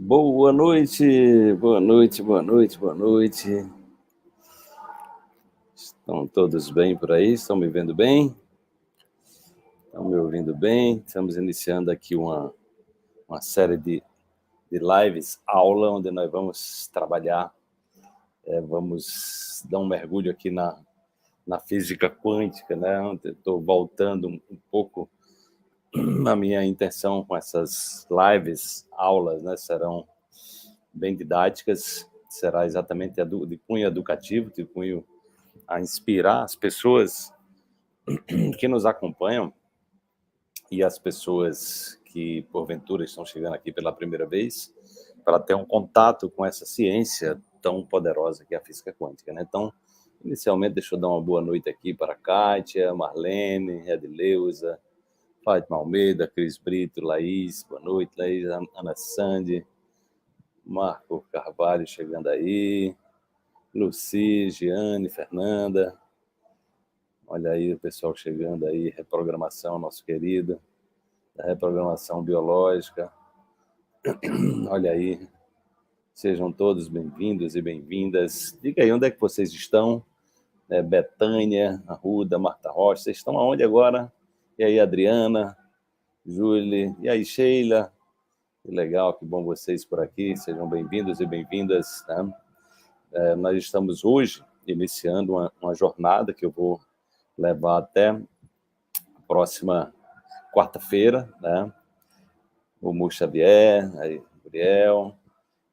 Boa noite, boa noite, boa noite, boa noite. Estão todos bem por aí? Estão me vendo bem? Estão me ouvindo bem? Estamos iniciando aqui uma série de lives, aula, onde nós vamos trabalhar, vamos dar um mergulho aqui na física quântica, né? Estou voltando um pouco. A minha intenção com essas lives, aulas, né, serão bem didáticas, será exatamente de cunho educativo, de cunho a inspirar as pessoas que nos acompanham e as pessoas que, porventura, estão chegando aqui pela primeira vez, para ter um contato com essa ciência tão poderosa que é a física quântica, né? Então, inicialmente, deixa eu dar uma boa noite aqui para Kátia, Marlene, Edileuza, Fátima Almeida, Cris Brito, Laís, boa noite, Laís, Ana Sandy, Marco Carvalho chegando aí, Luci, Giane, Fernanda, olha aí o pessoal chegando aí, reprogramação, nosso querido, da reprogramação biológica, olha aí, sejam todos bem-vindos e bem-vindas, diga aí onde é que vocês estão, Betânia, Arruda, Marta Rocha, vocês estão aonde agora? E aí, Adriana, Júlia, e aí, Sheila, que legal, que bom vocês por aqui, sejam bem-vindos e bem-vindas, né? Nós estamos hoje iniciando uma jornada que eu vou levar até a próxima quarta-feira, né? O Mu Xavier, aí, Gabriel,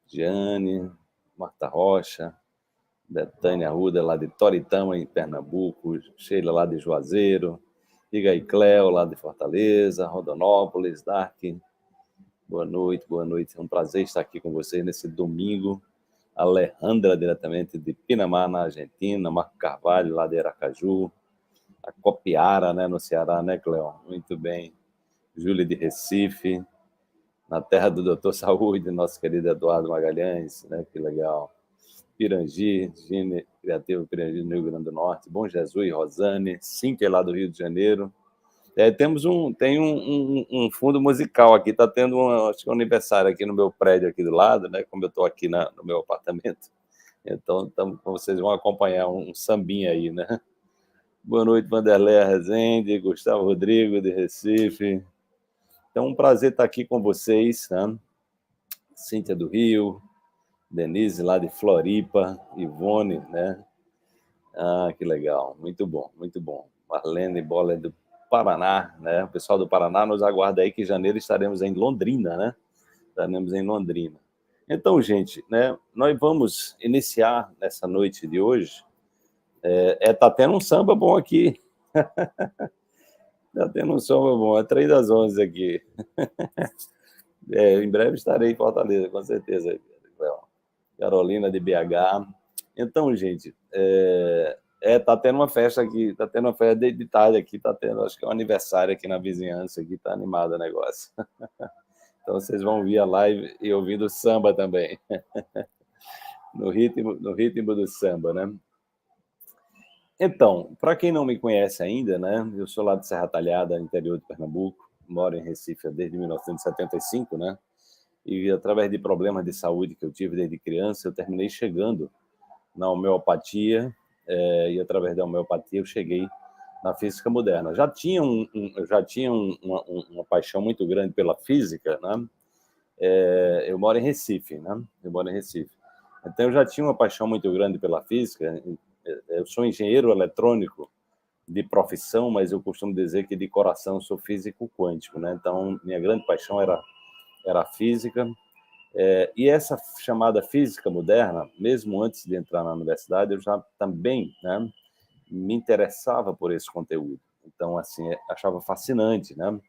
Giane, Marta Rocha, Betânia Arruda, lá de Toritama, em Pernambuco, Sheila, lá de Juazeiro, Iga e Cléo, lá de Fortaleza, Rondonópolis, Dark, boa noite, boa noite. É um prazer estar aqui com vocês nesse domingo. Alejandra, diretamente de Pinamar, na Argentina, Marco Carvalho, lá de Aracaju, a Copiara, né, no Ceará, né, Cléo? Muito bem. Júlia de Recife, na terra do Doutor Saúde, nosso querido Eduardo Magalhães, né, que legal. Pirangi, Gine, Criativo Pirangi, no Rio Grande do Norte, Bom Jesus, Rosane, Cíntia, lá do Rio de Janeiro. Tem um fundo musical aqui, está tendo acho que um aniversário aqui no meu prédio aqui do lado, né? Como eu estou aqui no meu apartamento. Então, vocês vão acompanhar um sambinha aí, né? Boa noite, Vanderleia Rezende, Gustavo Rodrigo, de Recife. Então, um prazer estar aqui com vocês, né? Cíntia do Rio, Denise lá de Floripa, Ivone, né? Ah, que legal, muito bom, muito bom. Marlene Bola do Paraná, né? O pessoal do Paraná nos aguarda aí que em janeiro estaremos em Londrina, né? Estaremos em Londrina. Então, gente, né? Nós vamos iniciar nessa noite de hoje. Tá tendo um samba bom aqui. Tá tendo um samba bom, é 3 das 11 aqui. Em breve estarei em Fortaleza, com certeza. Carolina de BH. Então, gente, tá tendo uma festa aqui, tá tendo uma festa de tarde aqui, tá tendo, acho que é um aniversário aqui na vizinhança, aqui tá animado o negócio. Então, vocês vão ver a live e ouvindo samba também. no ritmo do samba, né? Então, para quem não me conhece ainda, né, eu sou lá de Serra Talhada, interior de Pernambuco, moro em Recife desde 1975, né, e através de problemas de saúde que eu tive desde criança, eu terminei chegando na homeopatia, e através da homeopatia eu cheguei na física moderna. Eu já tinha uma paixão muito grande pela física, né, eu moro em Recife, né, então eu já tinha uma paixão muito grande pela física. Eu sou engenheiro eletrônico de profissão, mas eu costumo dizer que de coração sou físico quântico, né? Então, minha grande paixão era a física. E essa chamada física moderna, mesmo antes de entrar na universidade, eu já também, né, me interessava por esse conteúdo. Então, assim, achava fascinante, né?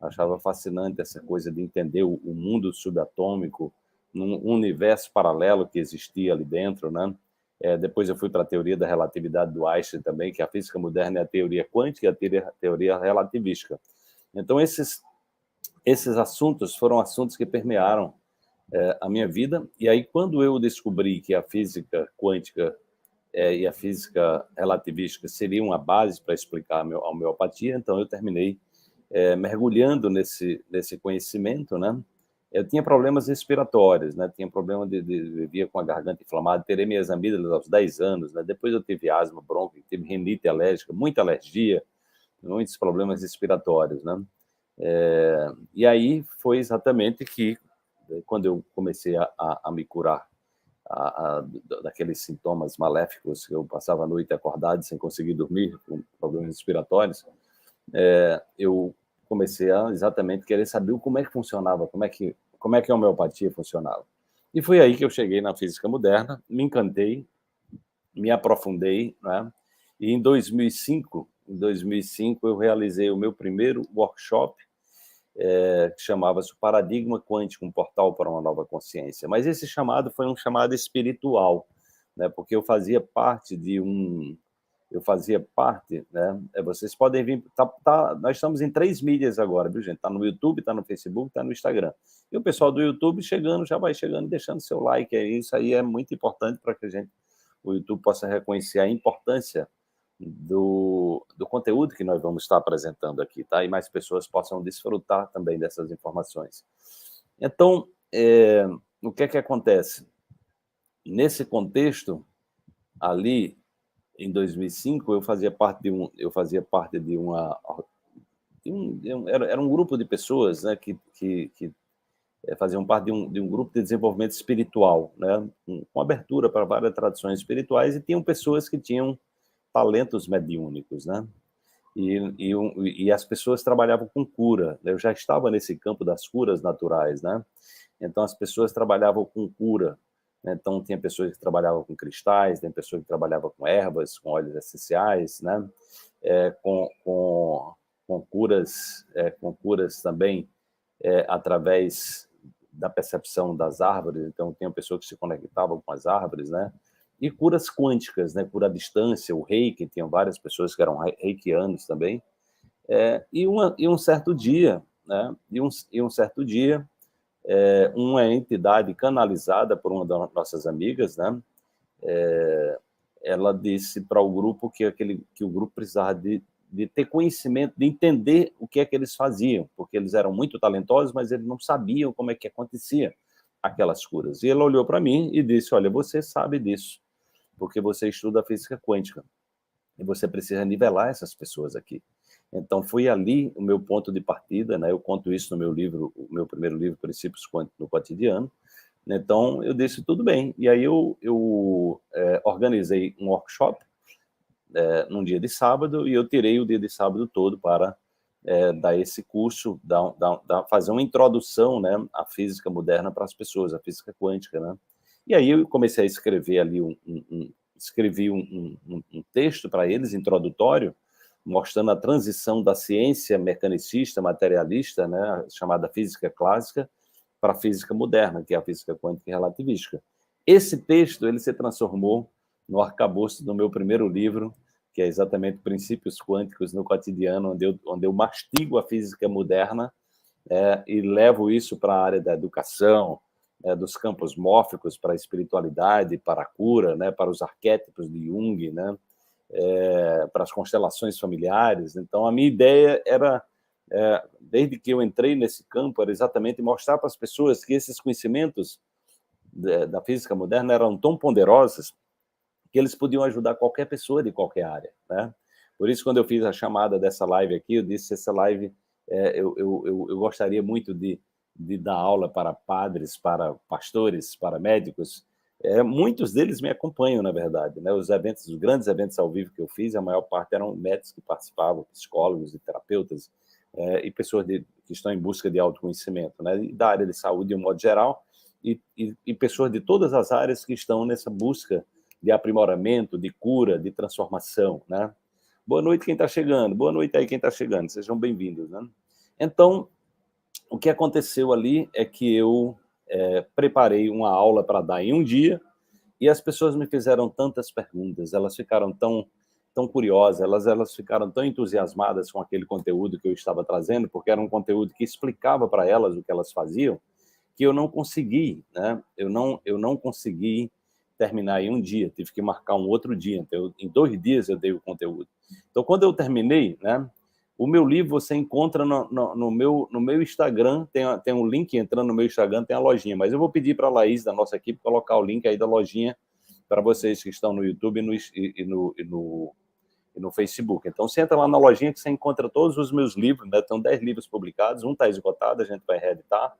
Achava fascinante essa coisa de entender o mundo subatômico, num universo paralelo que existia ali dentro, né? Depois eu fui para a teoria da relatividade do Einstein também, que a física moderna é a teoria quântica e a teoria relativística. Então, esses assuntos foram assuntos que permearam a minha vida. E aí, quando eu descobri que a física quântica e a física relativística seriam uma base para explicar a homeopatia, então eu terminei mergulhando nesse conhecimento, né? eu tinha problemas respiratórios, né? Tinha problema vivia com a garganta inflamada, terei minhas amígdalas aos 10 anos, né? Depois eu tive asma bronca, tive rinite alérgica, muita alergia, muitos problemas respiratórios, né? E aí foi exatamente que, quando eu comecei a me curar daqueles sintomas maléficos, que eu passava a noite acordado sem conseguir dormir, com problemas respiratórios, eu comecei a exatamente querer saber como é que funcionava, como é que a homeopatia funcionava. E foi aí que eu cheguei na física moderna, me encantei, me aprofundei, né? E em 2005, eu realizei o meu primeiro workshop, que chamava-se o Paradigma Quântico, um portal para uma nova consciência. Mas esse chamado foi um chamado espiritual, né? Porque eu fazia parte né? Vocês podem vir, nós estamos em 3 mídias agora, viu, gente? Está no YouTube, está no Facebook, está no Instagram. E o pessoal do YouTube já vai chegando, deixando seu like, isso aí é muito importante para que o YouTube possa reconhecer a importância do conteúdo que nós vamos estar apresentando aqui, tá? E mais pessoas possam desfrutar também dessas informações. Então, o que é que acontece? Nesse contexto, ali, em 2005, eu fazia parte de era um grupo de pessoas, né, que faziam parte de um grupo de desenvolvimento espiritual, né, com abertura para várias tradições espirituais, e tinham pessoas que tinham talentos mediúnicos, né? E as pessoas trabalhavam com cura. Eu já estava nesse campo das curas naturais, né? Então as pessoas trabalhavam com cura. Então tinha pessoas que trabalhavam com cristais, tem pessoas que trabalhavam com ervas, com óleos essenciais, né? Com curas também através da percepção das árvores. Então tinha pessoas que se conectavam com as árvores, né? E curas quânticas, né? Cura à distância, o reiki, tinham várias pessoas que eram reikianos também. E um certo dia, né? Uma entidade canalizada por uma das nossas amigas, né? Ela disse para o grupo que o grupo precisava de ter conhecimento, de entender o que é que eles faziam, porque eles eram muito talentosos, mas eles não sabiam como é que acontecia aquelas curas. E ela olhou para mim e disse: olha, você sabe disso, porque você estuda física quântica, e você precisa nivelar essas pessoas aqui. Então, foi ali o meu ponto de partida, né? Eu conto isso no meu livro, o meu primeiro livro, Princípios Quânticos no Cotidiano. Então, eu disse, tudo bem. E aí eu organizei um workshop num dia de sábado, e eu tirei o dia de sábado todo para dar esse curso, fazer uma introdução, né, à física moderna para as pessoas, a física quântica, né? E aí eu comecei a escrever ali escrevi um texto para eles, introdutório, mostrando a transição da ciência mecanicista, materialista, né, chamada física clássica, para a física moderna, que é a física quântica e relativística. Esse texto ele se transformou no arcabouço do meu primeiro livro, que é exatamente Princípios Quânticos no Cotidiano, onde eu mastigo a física moderna e levo isso para a área da educação, dos campos mórficos para a espiritualidade, para a cura, né, para os arquétipos de Jung, né, para as constelações familiares. Então, a minha ideia era, desde que eu entrei nesse campo, era exatamente mostrar para as pessoas que esses conhecimentos da física moderna eram tão poderosos que eles podiam ajudar qualquer pessoa de qualquer área, né? Por isso, quando eu fiz a chamada dessa live aqui, eu disse: essa live, eu gostaria muito de dar aula para padres, para pastores, para médicos. Muitos deles me acompanham, na verdade, né? Os grandes eventos ao vivo que eu fiz, a maior parte eram médicos que participavam, psicólogos e terapeutas, e pessoas que estão em busca de autoconhecimento, né? E da área de saúde, de um modo geral, e pessoas de todas as áreas que estão nessa busca de aprimoramento, de cura, de transformação, né? Boa noite quem está chegando, boa noite aí quem está chegando, sejam bem-vindos, né? Então, o que aconteceu ali é que eu preparei uma aula para dar em um dia, e as pessoas me fizeram tantas perguntas, elas ficaram tão curiosas, elas ficaram tão entusiasmadas com aquele conteúdo que eu estava trazendo, porque era um conteúdo que explicava para elas o que elas faziam, que eu não consegui, né? Eu não consegui terminar em um dia, tive que marcar um outro dia. Então, em 2 dias eu dei o conteúdo. Então, quando eu terminei, né, O meu livro você encontra no meu Instagram, tem um link entrando no meu Instagram, tem a lojinha, mas eu vou pedir para a Laís, da nossa equipe, colocar o link aí da lojinha para vocês que estão no YouTube e no Facebook. Então, você entra lá na lojinha que você encontra todos os meus livros, né? Estão 10 livros publicados, um está esgotado, a gente vai reeditar,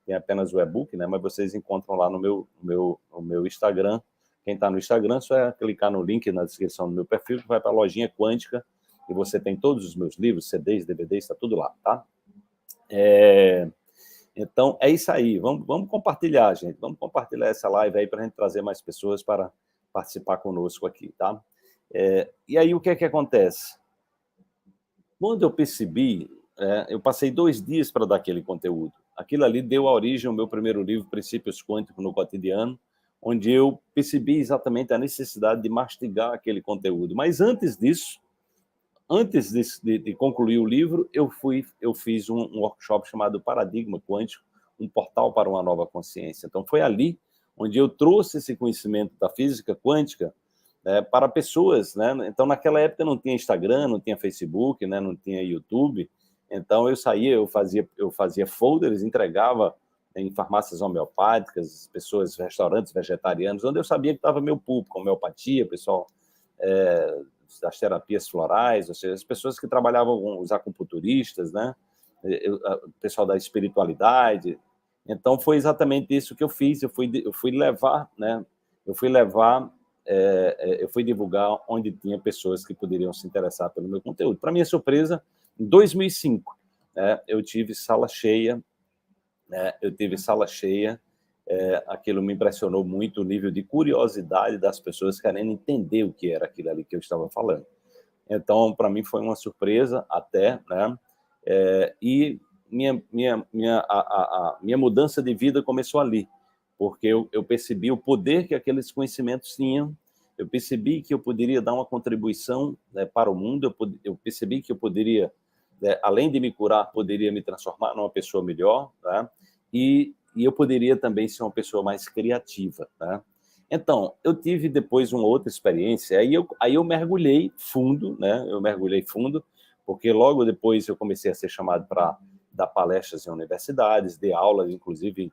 tem apenas o e-book, né? Mas vocês encontram lá no meu Instagram. Quem está no Instagram, só é clicar no link na descrição do meu perfil, que vai para a lojinha Quântica, e você tem todos os meus livros, CDs, DVDs, está tudo lá, tá? Então, é isso aí. Vamos compartilhar, gente. Vamos compartilhar essa live aí para a gente trazer mais pessoas para participar conosco aqui, tá? E aí, o que é que acontece? Quando eu percebi, eu passei 2 dias para dar aquele conteúdo. Aquilo ali deu a origem ao meu primeiro livro, Princípios Quânticos no Cotidiano, onde eu percebi exatamente a necessidade de mastigar aquele conteúdo. Mas antes disso, antes de concluir o livro, eu fiz um workshop chamado Paradigma Quântico, um portal para uma nova consciência. Então, foi ali onde eu trouxe esse conhecimento da física quântica para pessoas, né? Então, naquela época não tinha Instagram, não tinha Facebook, né? Não tinha YouTube. Então, eu fazia folders, entregava em farmácias homeopáticas, pessoas, restaurantes vegetarianos, onde eu sabia que estava meu público, homeopatia, pessoal das terapias florais, ou seja, as pessoas que trabalhavam com os acupunturistas, né? O pessoal da espiritualidade. Então, foi exatamente isso que eu fiz. Eu fui levar, né? Eu fui divulgar onde tinha pessoas que poderiam se interessar pelo meu conteúdo. Para minha surpresa, em 2005, eu tive sala cheia, aquilo me impressionou muito, o nível de curiosidade das pessoas querendo entender o que era aquilo ali que eu estava falando. Então, para mim, foi uma surpresa até, né? E minha mudança de vida começou ali, porque eu percebi o poder que aqueles conhecimentos tinham, eu percebi que eu poderia dar uma contribuição, né, para o mundo, eu percebi que eu poderia, além de me curar, poderia me transformar numa pessoa melhor, né? E eu poderia também ser uma pessoa mais criativa, né? Então, eu tive depois uma outra experiência, aí eu mergulhei fundo, né? Eu mergulhei fundo, porque logo depois eu comecei a ser chamado para dar palestras em universidades, de aulas, inclusive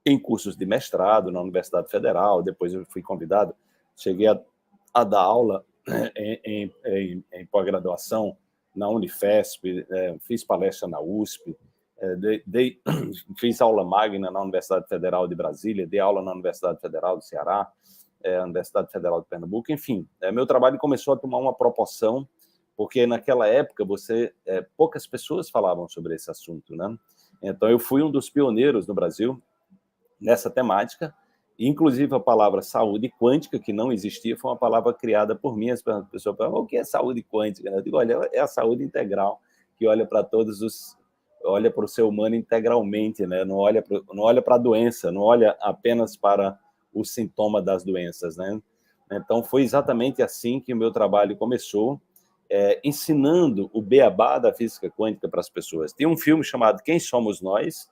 em cursos de mestrado na Universidade Federal. Depois eu fui convidado, cheguei a dar aula em pós-graduação na Unifesp, fiz palestra na USP, fiz aula magna na Universidade Federal de Brasília, dei aula na Universidade Federal do Ceará, Universidade Federal de Pernambuco, enfim. Meu trabalho começou a tomar uma proporção, porque naquela época poucas pessoas falavam sobre esse assunto, né? Então, eu fui um dos pioneiros no Brasil nessa temática, inclusive a palavra saúde quântica, que não existia, foi uma palavra criada por mim. As pessoas falam, o que é saúde quântica? Eu digo, olha, é a saúde integral, que olha para olha para o ser humano integralmente, né? Não olha para a doença, não olha apenas para o sintoma das doenças, né? Então, foi exatamente assim que o meu trabalho começou, ensinando o beabá da física quântica para as pessoas. Tem um filme chamado Quem Somos Nós,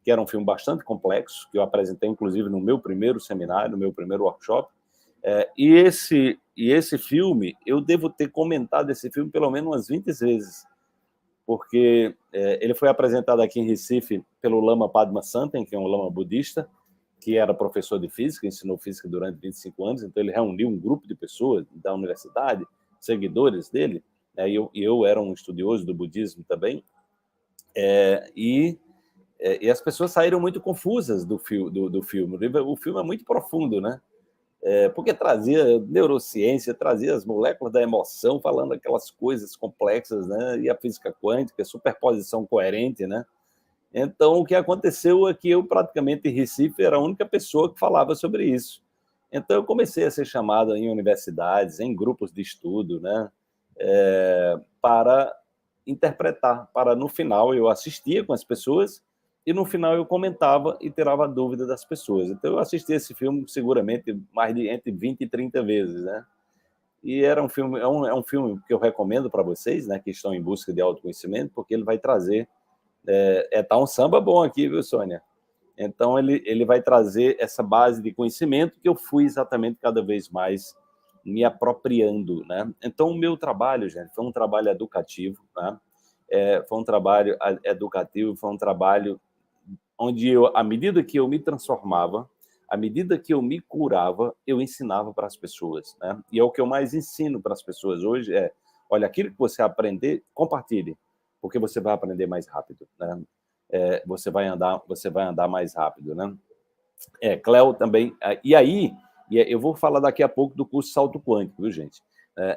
que era um filme bastante complexo, que eu apresentei, inclusive, no meu primeiro seminário, no meu primeiro workshop. E esse filme, eu devo ter comentado esse filme pelo menos umas 20 vezes, porque ele foi apresentado aqui em Recife pelo Lama Padma Santen, que é um lama budista, que era professor de física, ensinou física durante 25 anos, então ele reuniu um grupo de pessoas da universidade, seguidores dele, e eu era um estudioso do budismo também, e as pessoas saíram muito confusas do filme. O filme é muito profundo, né? Porque trazia neurociência, trazia as moléculas da emoção, falando aquelas coisas complexas, né? E a física quântica, superposição coerente, né? Então, o que aconteceu é que eu, praticamente, em Recife, era a única pessoa que falava sobre isso. Então, eu comecei a ser chamado em universidades, em grupos de estudo, né? Para interpretar, para, no final, eu assistia com as pessoas e, no final, eu comentava e tirava a dúvida das pessoas. Então, eu assisti esse filme, seguramente, mais de entre 20 e 30 vezes, né? E era um filme, é um filme que eu recomendo para vocês, né, que estão em busca de autoconhecimento, porque ele vai trazer... tá um samba bom aqui, viu, Sônia? Então, ele vai trazer essa base de conhecimento que eu fui exatamente cada vez mais me apropriando, né? Então, o meu trabalho, gente, foi um trabalho educativo, né? Foi um trabalho educativo, foi um trabalho onde à medida que eu me transformava, à medida que eu me curava, eu ensinava para as pessoas, né? E é o que eu mais ensino para as pessoas hoje olha, aquilo que você aprender, compartilhe, porque você vai aprender mais rápido, né? Você vai andar mais rápido, né? Cléo também. E aí, eu vou falar daqui a pouco do curso Salto Quântico, viu, gente?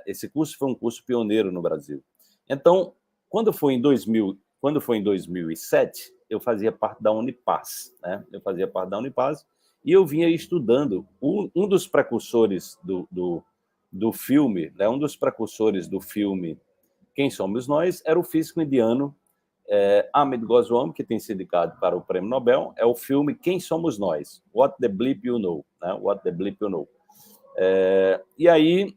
Esse curso foi um curso pioneiro no Brasil. Então, quando foi em 2007, eu fazia parte da Unipaz, né? Eu fazia parte da Unipaz e eu vinha estudando. Um dos precursores do filme, né? Um dos precursores do filme Quem Somos Nós era o físico indiano Amit Goswami, que tem sido indicado para o Prêmio Nobel, é o filme Quem Somos Nós? What the Bleep You Know? Né? What the Bleep You Know? E aí,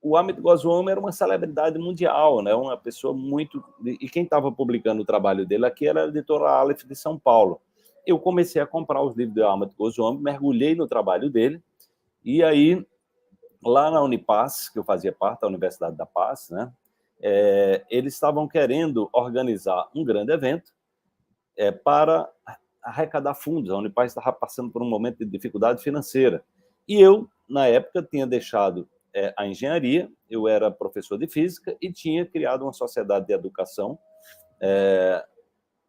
o Amit Goswami era uma celebridade mundial, né? Uma pessoa muito... E quem estava publicando o trabalho dele aqui era a editora Aleph de São Paulo. Eu comecei a comprar os livros do Amit Goswami, mergulhei no trabalho dele, e aí, lá na Unipaz, que eu fazia parte da Universidade da Paz, né? Eles estavam querendo organizar um grande evento para arrecadar fundos. A Unipaz estava passando por um momento de dificuldade financeira. E eu, na época, tinha deixado a engenharia, eu era professor de física e tinha criado uma sociedade de educação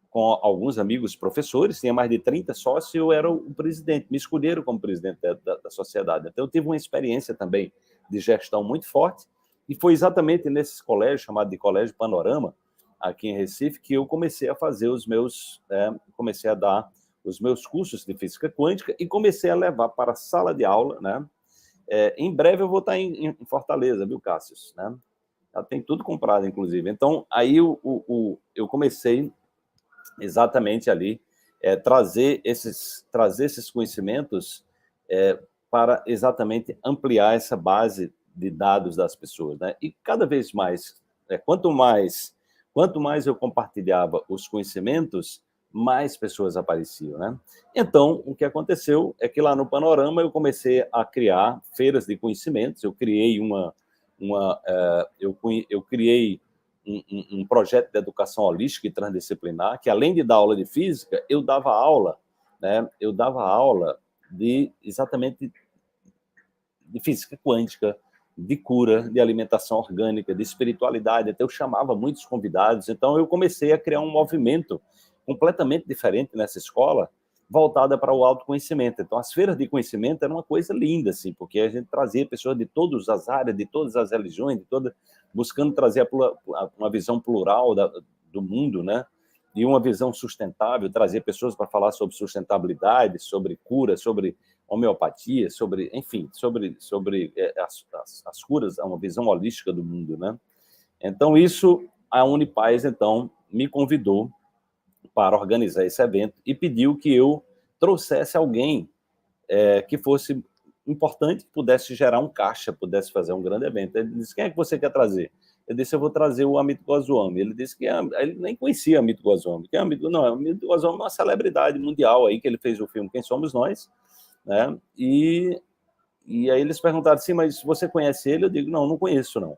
com alguns amigos professores, tinha mais de 30 sócios e eu era o presidente. Me escolheram como presidente da sociedade. Então, eu tive uma experiência também de gestão muito forte e foi exatamente nesses colégios, chamado de Colégio Panorama, aqui em Recife, que eu comecei a fazer comecei a dar os meus cursos de física quântica e comecei a levar para a sala de aula, né? Em breve eu vou estar em Fortaleza, viu, Cássius? Né? Já tem tudo comprado, inclusive. Então, aí eu comecei exatamente ali trazer esses conhecimentos para exatamente ampliar essa base de dados das pessoas, né? E cada vez mais, quanto mais eu compartilhava os conhecimentos, mais pessoas apareciam, né? Então, o que aconteceu é que lá no Panorama eu comecei a criar feiras de conhecimentos. Eu criei eu criei um projeto de educação holística e transdisciplinar, que além de dar aula de física, eu dava aula, né? Eu dava aula exatamente de física quântica, de cura, de alimentação orgânica, de espiritualidade. Até eu chamava muitos convidados. Então, eu comecei a criar um movimento completamente diferente nessa escola, voltada para o autoconhecimento. Então, as feiras de conhecimento eram uma coisa linda, assim, porque a gente trazia pessoas de todas as áreas, de todas as religiões, buscando trazer uma visão plural do mundo, né? E uma visão sustentável, trazer pessoas para falar sobre sustentabilidade, sobre cura, sobre homeopatia, sobre as curas, uma visão holística do mundo, né? Então, a Unipaz, então, me convidou para organizar esse evento e pediu que eu trouxesse alguém que fosse importante, que pudesse gerar um caixa, pudesse fazer um grande evento. Ele disse, quem é que você quer trazer? Eu disse, eu vou trazer o Amit Goswami. Ele disse que ele nem conhecia Amit Goswami. Amit Goswami é uma celebridade mundial aí, que ele fez o filme Quem Somos Nós, né? E aí eles perguntaram assim, mas você conhece ele? Eu digo, não conheço, não.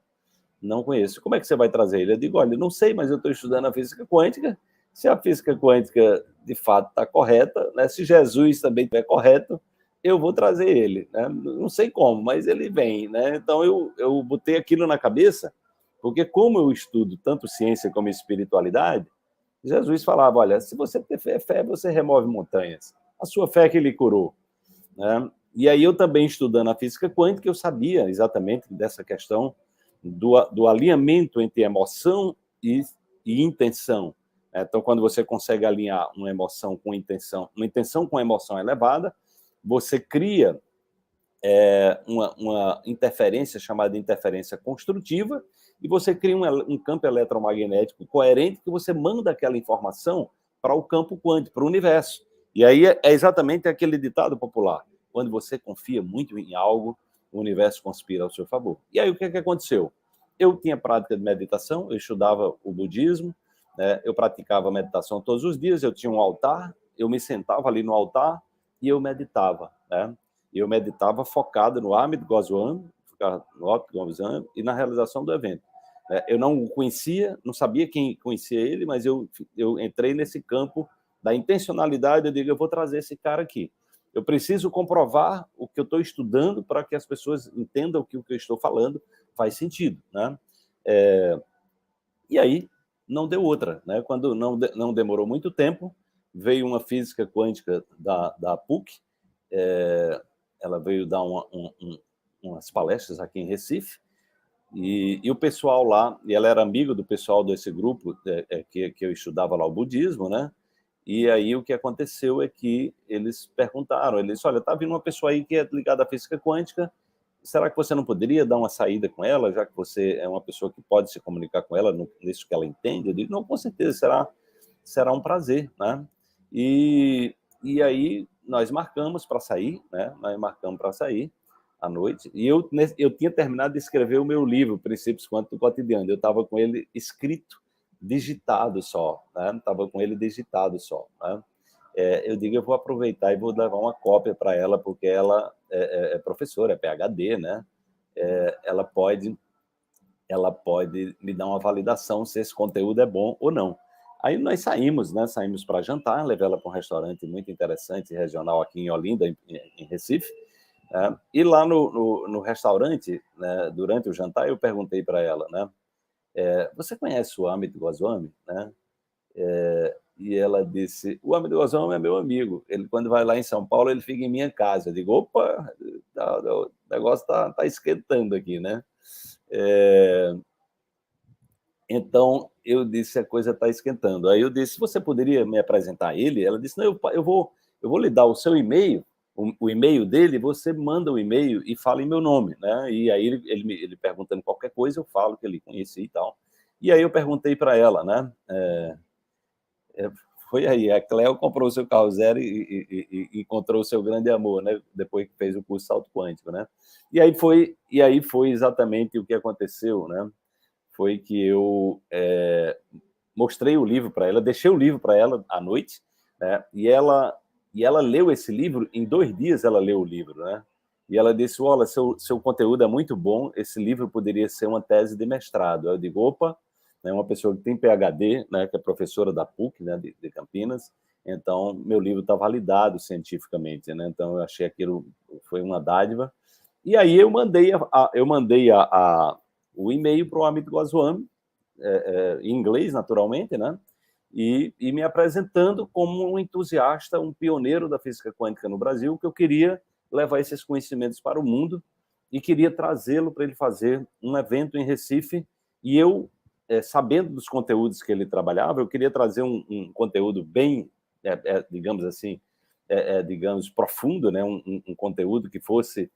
Não conheço. Como é que você vai trazer ele? Eu digo, olha, não sei, mas eu estou estudando a física quântica. Se a física quântica, de fato, está correta, né? Se Jesus também estiver correto, eu vou trazer ele, né? Não sei como, mas ele vem, né? Então, eu botei aquilo na cabeça, porque como eu estudo tanto ciência como espiritualidade, Jesus falava, olha, se você ter fé, você remove montanhas. A sua fé é que lhe curou, né? E aí eu também, estudando a física quântica, eu sabia exatamente dessa questão do alinhamento entre emoção e intenção. Então, quando você consegue alinhar uma emoção com uma intenção com emoção elevada, você cria uma interferência chamada interferência construtiva e você cria um campo eletromagnético coerente que você manda aquela informação para o campo quântico, para o universo. E aí é exatamente aquele ditado popular. Quando você confia muito em algo, o universo conspira ao seu favor. E aí o que aconteceu? Eu tinha prática de meditação, eu estudava o budismo, né? Eu praticava meditação todos os dias, eu tinha um altar, eu me sentava ali no altar e eu meditava, né? E eu meditava focado no Amit Goswami, ficar no Amit Goswami e na realização do evento. Eu não o conhecia, não sabia quem conhecia ele, mas eu entrei nesse campo da intencionalidade. Eu digo, eu vou trazer esse cara aqui. Eu preciso comprovar o que eu estou estudando para que as pessoas entendam que o que eu estou falando faz sentido, né? E aí não deu outra, né? Quando não demorou muito tempo, veio uma física quântica da PUC, ela veio dar umas palestras aqui em Recife, e o pessoal lá, e ela era amiga do pessoal desse grupo que eu estudava lá o budismo, né? E aí o que aconteceu é que eles perguntaram, eles disseram, olha, está vindo uma pessoa aí que é ligada à física quântica, será que você não poderia dar uma saída com ela, já que você é uma pessoa que pode se comunicar com ela nisso que ela entende? Eu digo, não, com certeza, será um prazer, né? E aí nós marcamos para sair, né? Nós marcamos para sair à noite, e eu tinha terminado de escrever o meu livro, Princípios Quânticos do Cotidiano. Eu estava com ele escrito, digitado só, né? Estava com ele digitado só, né? Eu digo, eu vou aproveitar e vou levar uma cópia para ela, porque ela é professora, é PhD, né? Ela pode me dar uma validação se esse conteúdo é bom ou não. Aí nós saímos, né? Saímos para jantar, levei ela para um restaurante muito interessante, regional aqui em Olinda, em Recife. E lá no restaurante, né, durante o jantar, eu perguntei para ela, né? Você conhece o Amit Goswami, né? E ela disse, o Amit Goswami é meu amigo. Ele, quando vai lá em São Paulo, ele fica em minha casa. Eu digo, opa, o negócio tá esquentando aqui, né? Então, eu disse, a coisa está esquentando. Aí eu disse, você poderia me apresentar ele? Ela disse, não, eu vou lhe dar o seu e-mail, o e-mail dele, você manda o e-mail e fala em meu nome, né? E aí ele perguntando qualquer coisa, eu falo que ele conhecia e tal. E aí eu perguntei para ela, né? Foi aí, a Cleo comprou o seu carro zero e encontrou o seu grande amor, né? Depois que fez o curso Salto Quântico, né? E aí foi exatamente o que aconteceu, né? Foi que eu mostrei o livro para ela, deixei o livro para ela à noite, né? E ela leu esse livro, em 2 dias ela leu o livro, né? E ela disse, olha, seu conteúdo é muito bom, esse livro poderia ser uma tese de mestrado. Eu digo, opa, né, uma pessoa que tem PhD, né, que é professora da PUC, né, de Campinas, então meu livro está validado cientificamente, né? Então eu achei aquilo foi uma dádiva. E aí eu mandei o e-mail para o Amit Goswami, em inglês, naturalmente, né? E me apresentando como um entusiasta, um pioneiro da física quântica no Brasil, que eu queria levar esses conhecimentos para o mundo e queria trazê-lo para ele fazer um evento em Recife. E eu, sabendo dos conteúdos que ele trabalhava, eu queria trazer um conteúdo bem, digamos assim, digamos, profundo, né? Um conteúdo que fosse,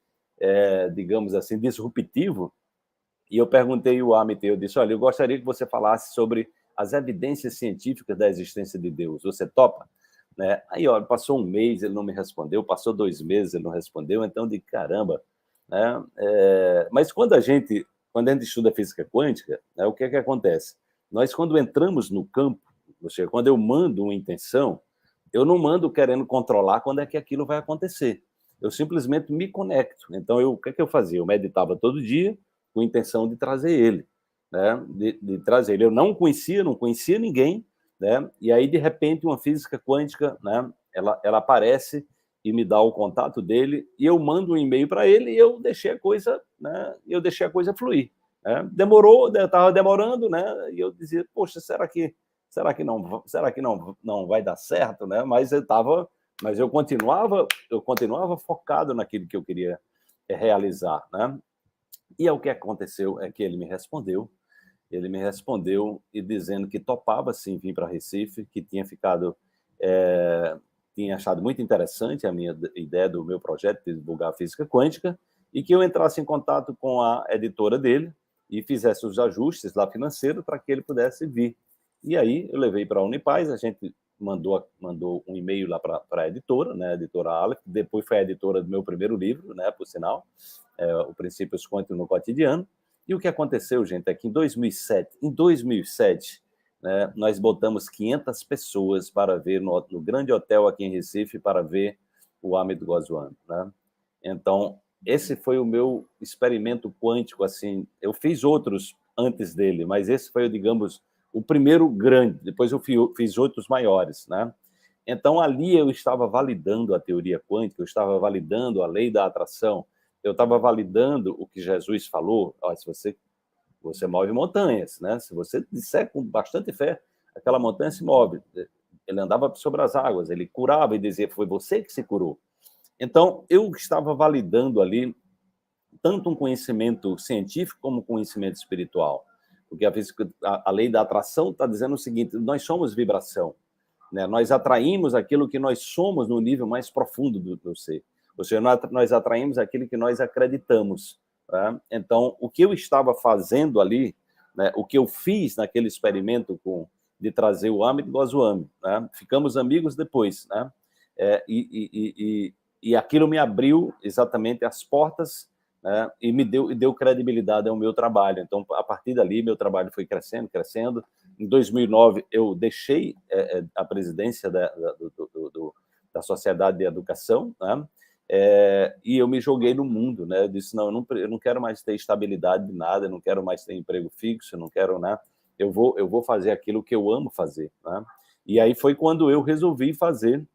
digamos assim, disruptivo. E eu perguntei ao Amit, eu disse, olha, eu gostaria que você falasse sobre as evidências científicas da existência de Deus. Você topa? Né? Aí, olha, passou 1 mês, ele não me respondeu, passou 2 meses, ele não respondeu, então, de caramba. Né? Mas quando a gente estuda física quântica, né, o que é que acontece? Nós, quando entramos no campo, ou seja, quando eu mando uma intenção, eu não mando querendo controlar quando é que aquilo vai acontecer. Eu simplesmente me conecto. Então, o que é que eu fazia? Eu meditava todo dia, com a intenção de trazer ele, né? De trazer ele. Eu não conhecia ninguém, né? E aí, de repente, uma física quântica, né? Ela aparece e me dá o contato dele, e eu mando um e-mail para ele e eu deixei a coisa, né? Eu deixei a coisa fluir. Né? Estava demorando, né? E eu dizia, poxa, será que não vai dar certo, né? Mas eu continuava focado naquilo que eu queria realizar, né? E o que aconteceu é que ele me respondeu e dizendo que topava sim vir para Recife, que tinha achado muito interessante a minha ideia do meu projeto de divulgar a física quântica e que eu entrasse em contato com a editora dele e fizesse os ajustes lá financeiros para que ele pudesse vir. E aí eu levei para a Unipaz, a gente mandou um e-mail lá para a editora, né, a editora Aleph, depois foi a editora do meu primeiro livro, né, por sinal, o Princípios Quânticos no Cotidiano. E o que aconteceu, gente, é que em 2007, né, nós botamos 500 pessoas para ver no grande hotel aqui em Recife, para ver o Amit Goswami. Né? Então, esse foi o meu experimento quântico, assim. Eu fiz outros antes dele, mas esse foi, digamos, o primeiro grande. Depois eu fiz outros maiores, né? Então, ali eu estava validando a teoria quântica, eu estava validando a lei da atração, eu estava validando o que Jesus falou. Olha, se você move montanhas, né? Se você disser com bastante fé, aquela montanha se move. Ele andava sobre as águas, ele curava e dizia, foi você que se curou. Então, eu estava validando ali tanto um conhecimento científico como um conhecimento espiritual. Porque a lei da atração está dizendo o seguinte, nós somos vibração, né? Nós atraímos aquilo que nós somos no nível mais profundo do ser. Ou seja, nós atraímos aquilo que nós acreditamos. Tá? Então, o que eu estava fazendo ali, né, o que eu fiz naquele experimento de trazer o Amit Goswami, né? Ficamos amigos depois, né? E aquilo me abriu exatamente as portas, né? E deu credibilidade ao meu trabalho. Então, a partir dali, meu trabalho foi crescendo, crescendo. Em 2009, eu deixei a presidência da Sociedade de Educação, né? E eu me joguei no mundo, né? Eu disse, não, eu não quero mais ter estabilidade de nada, eu não quero mais ter emprego fixo, eu não quero, né? Eu vou fazer aquilo que eu amo fazer, né? E aí foi quando eu resolvi fazer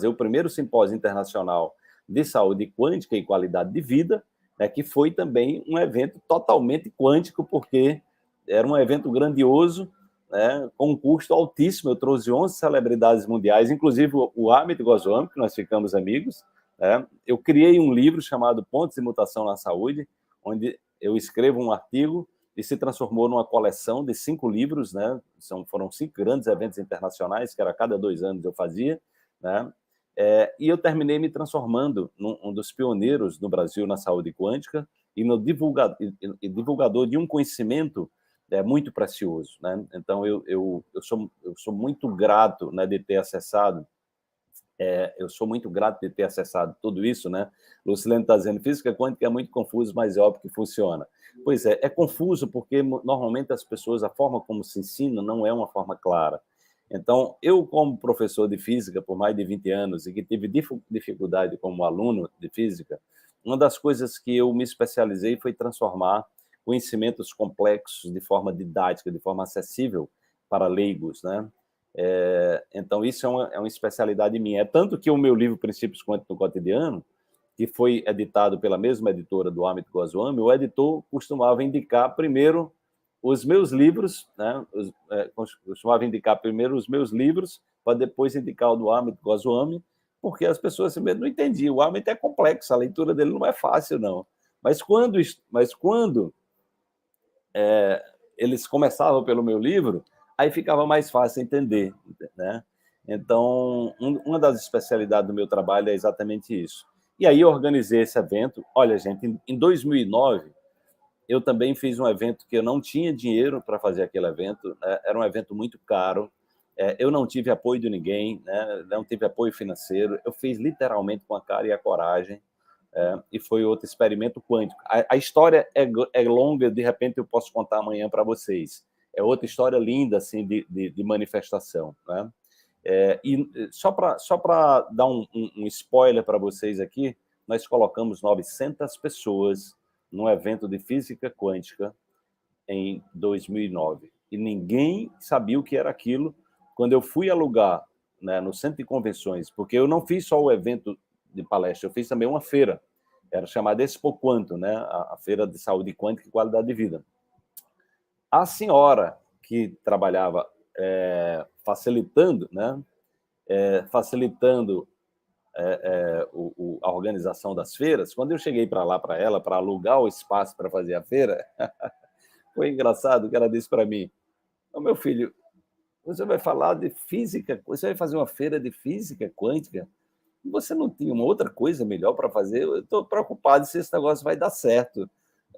o primeiro simpósio internacional de saúde quântica e qualidade de vida, né, que foi também um evento totalmente quântico, porque era um evento grandioso, né, com um custo altíssimo. Eu trouxe 11 celebridades mundiais, inclusive o Amit Goswami, que nós ficamos amigos, né? Eu criei um livro chamado Pontos de Mutação na Saúde, onde eu escrevo um artigo e se transformou numa coleção de 5 livros, né? Foram 5 grandes eventos internacionais, que era a cada 2 anos eu fazia, né? E eu terminei me transformando num dos pioneiros no Brasil na saúde quântica e no divulgador de um conhecimento muito precioso, né? Então, eu sou muito grato, né, de ter acessado eu sou muito grato de ter acessado tudo isso, né? Lucilene está dizendo, física quântica é muito confuso, mas é óbvio que funciona. Pois é confuso porque normalmente as pessoas, a forma como se ensina não é uma forma clara. Então, eu como professor de física por mais de 20 anos e que tive dificuldade como aluno de física, uma das coisas que eu me especializei foi transformar conhecimentos complexos de forma didática, de forma acessível para leigos, né? Então, isso é uma especialidade minha. É tanto que o meu livro Princípios Quânticos no Cotidiano, que foi editado pela mesma editora do Amit Goswami, o editor costumava indicar primeiro os meus livros, né? Costumava indicar primeiro os meus livros, para depois indicar o do Amit Goswami, porque as pessoas simplesmente não entendiam. O Amit é complexo, a leitura dele não é fácil, não. Mas quando eles começavam pelo meu livro, aí ficava mais fácil entender, né? Então, uma das especialidades do meu trabalho é exatamente isso. E aí eu organizei esse evento. Olha, gente, em 2009, eu também fiz um evento que eu não tinha dinheiro para fazer aquele evento, né? Era um evento muito caro, eu não tive apoio de ninguém, né? Não tive apoio financeiro, eu fiz literalmente com a cara e a coragem, e foi outro experimento quântico. A história é longa, de repente eu posso contar amanhã para vocês. É outra história linda assim de manifestação, né? E só para dar um spoiler para vocês aqui, nós colocamos 900 pessoas num evento de física quântica em 2009. E ninguém sabia o que era aquilo. Quando eu fui alugar, né, no centro de convenções, porque eu não fiz só o evento de palestra, eu fiz também uma feira, era chamada Expo Quanto, né, a Feira de Saúde Quântica e Qualidade de Vida. A senhora que trabalhava facilitando, né, facilitando a organização das feiras, quando eu cheguei para lá, para ela, para alugar o espaço para fazer a feira, foi engraçado que ela disse para mim, oh, meu filho, você vai falar de física, você vai fazer uma feira de física quântica, você não tinha uma outra coisa melhor para fazer? Eu estou preocupado se esse negócio vai dar certo.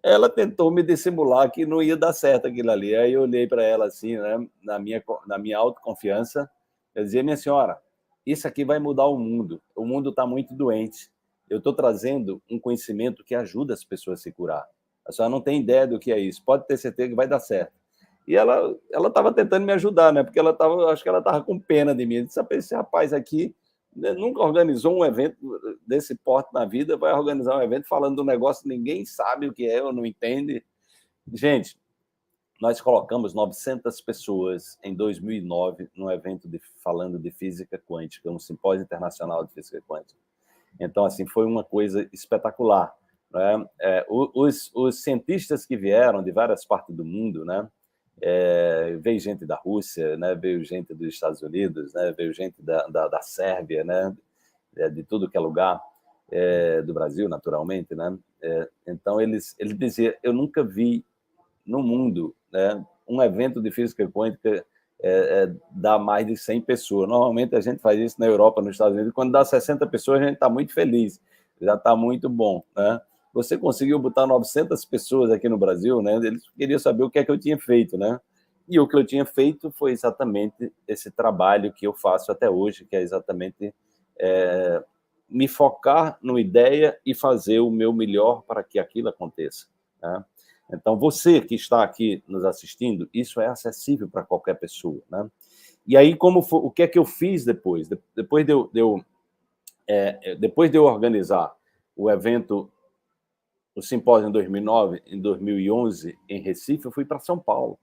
Ela tentou me dissimular que não ia dar certo aquilo ali. Aí eu olhei para ela assim, né, na minha autoconfiança, eu dizia, minha senhora, isso aqui vai mudar o mundo está muito doente, eu estou trazendo um conhecimento que ajuda as pessoas a se curar. A senhora não tem ideia do que é isso, pode ter certeza que vai dar certo. E ela estava tentando me ajudar, né? Porque acho que ela estava com pena de mim. Eu disse, esse rapaz aqui nunca organizou um evento desse porte na vida, vai organizar um evento falando do negócio que ninguém sabe o que é ou não entende. Gente, nós colocamos 900 pessoas em 2009 num evento falando de física quântica, um simpósio internacional de física quântica. Então, assim, foi uma coisa espetacular. Né? Os cientistas que vieram de várias partes do mundo, né? Veio gente da Rússia, né? Veio gente dos Estados Unidos, né? Veio gente da Sérvia, né? De tudo que é lugar, do Brasil, naturalmente, né? Então, eles diziam, eu nunca vi no mundo, né, um evento de física quântica dá mais de 100 pessoas. Normalmente a gente faz isso na Europa, nos Estados Unidos, quando dá 60 pessoas a gente está muito feliz, já está muito bom, né? Você conseguiu botar 900 pessoas aqui no Brasil, né? Eles queriam saber o que é que eu tinha feito, né? E o que eu tinha feito foi exatamente esse trabalho que eu faço até hoje, que é exatamente me focar numa ideia e fazer o meu melhor para que aquilo aconteça, né? Então, você que está aqui nos assistindo, isso é acessível para qualquer pessoa, né? E aí, o que é que eu fiz depois? Depois de eu organizar o evento, o simpósio em 2009, em 2011, em Recife, eu fui para São Paulo.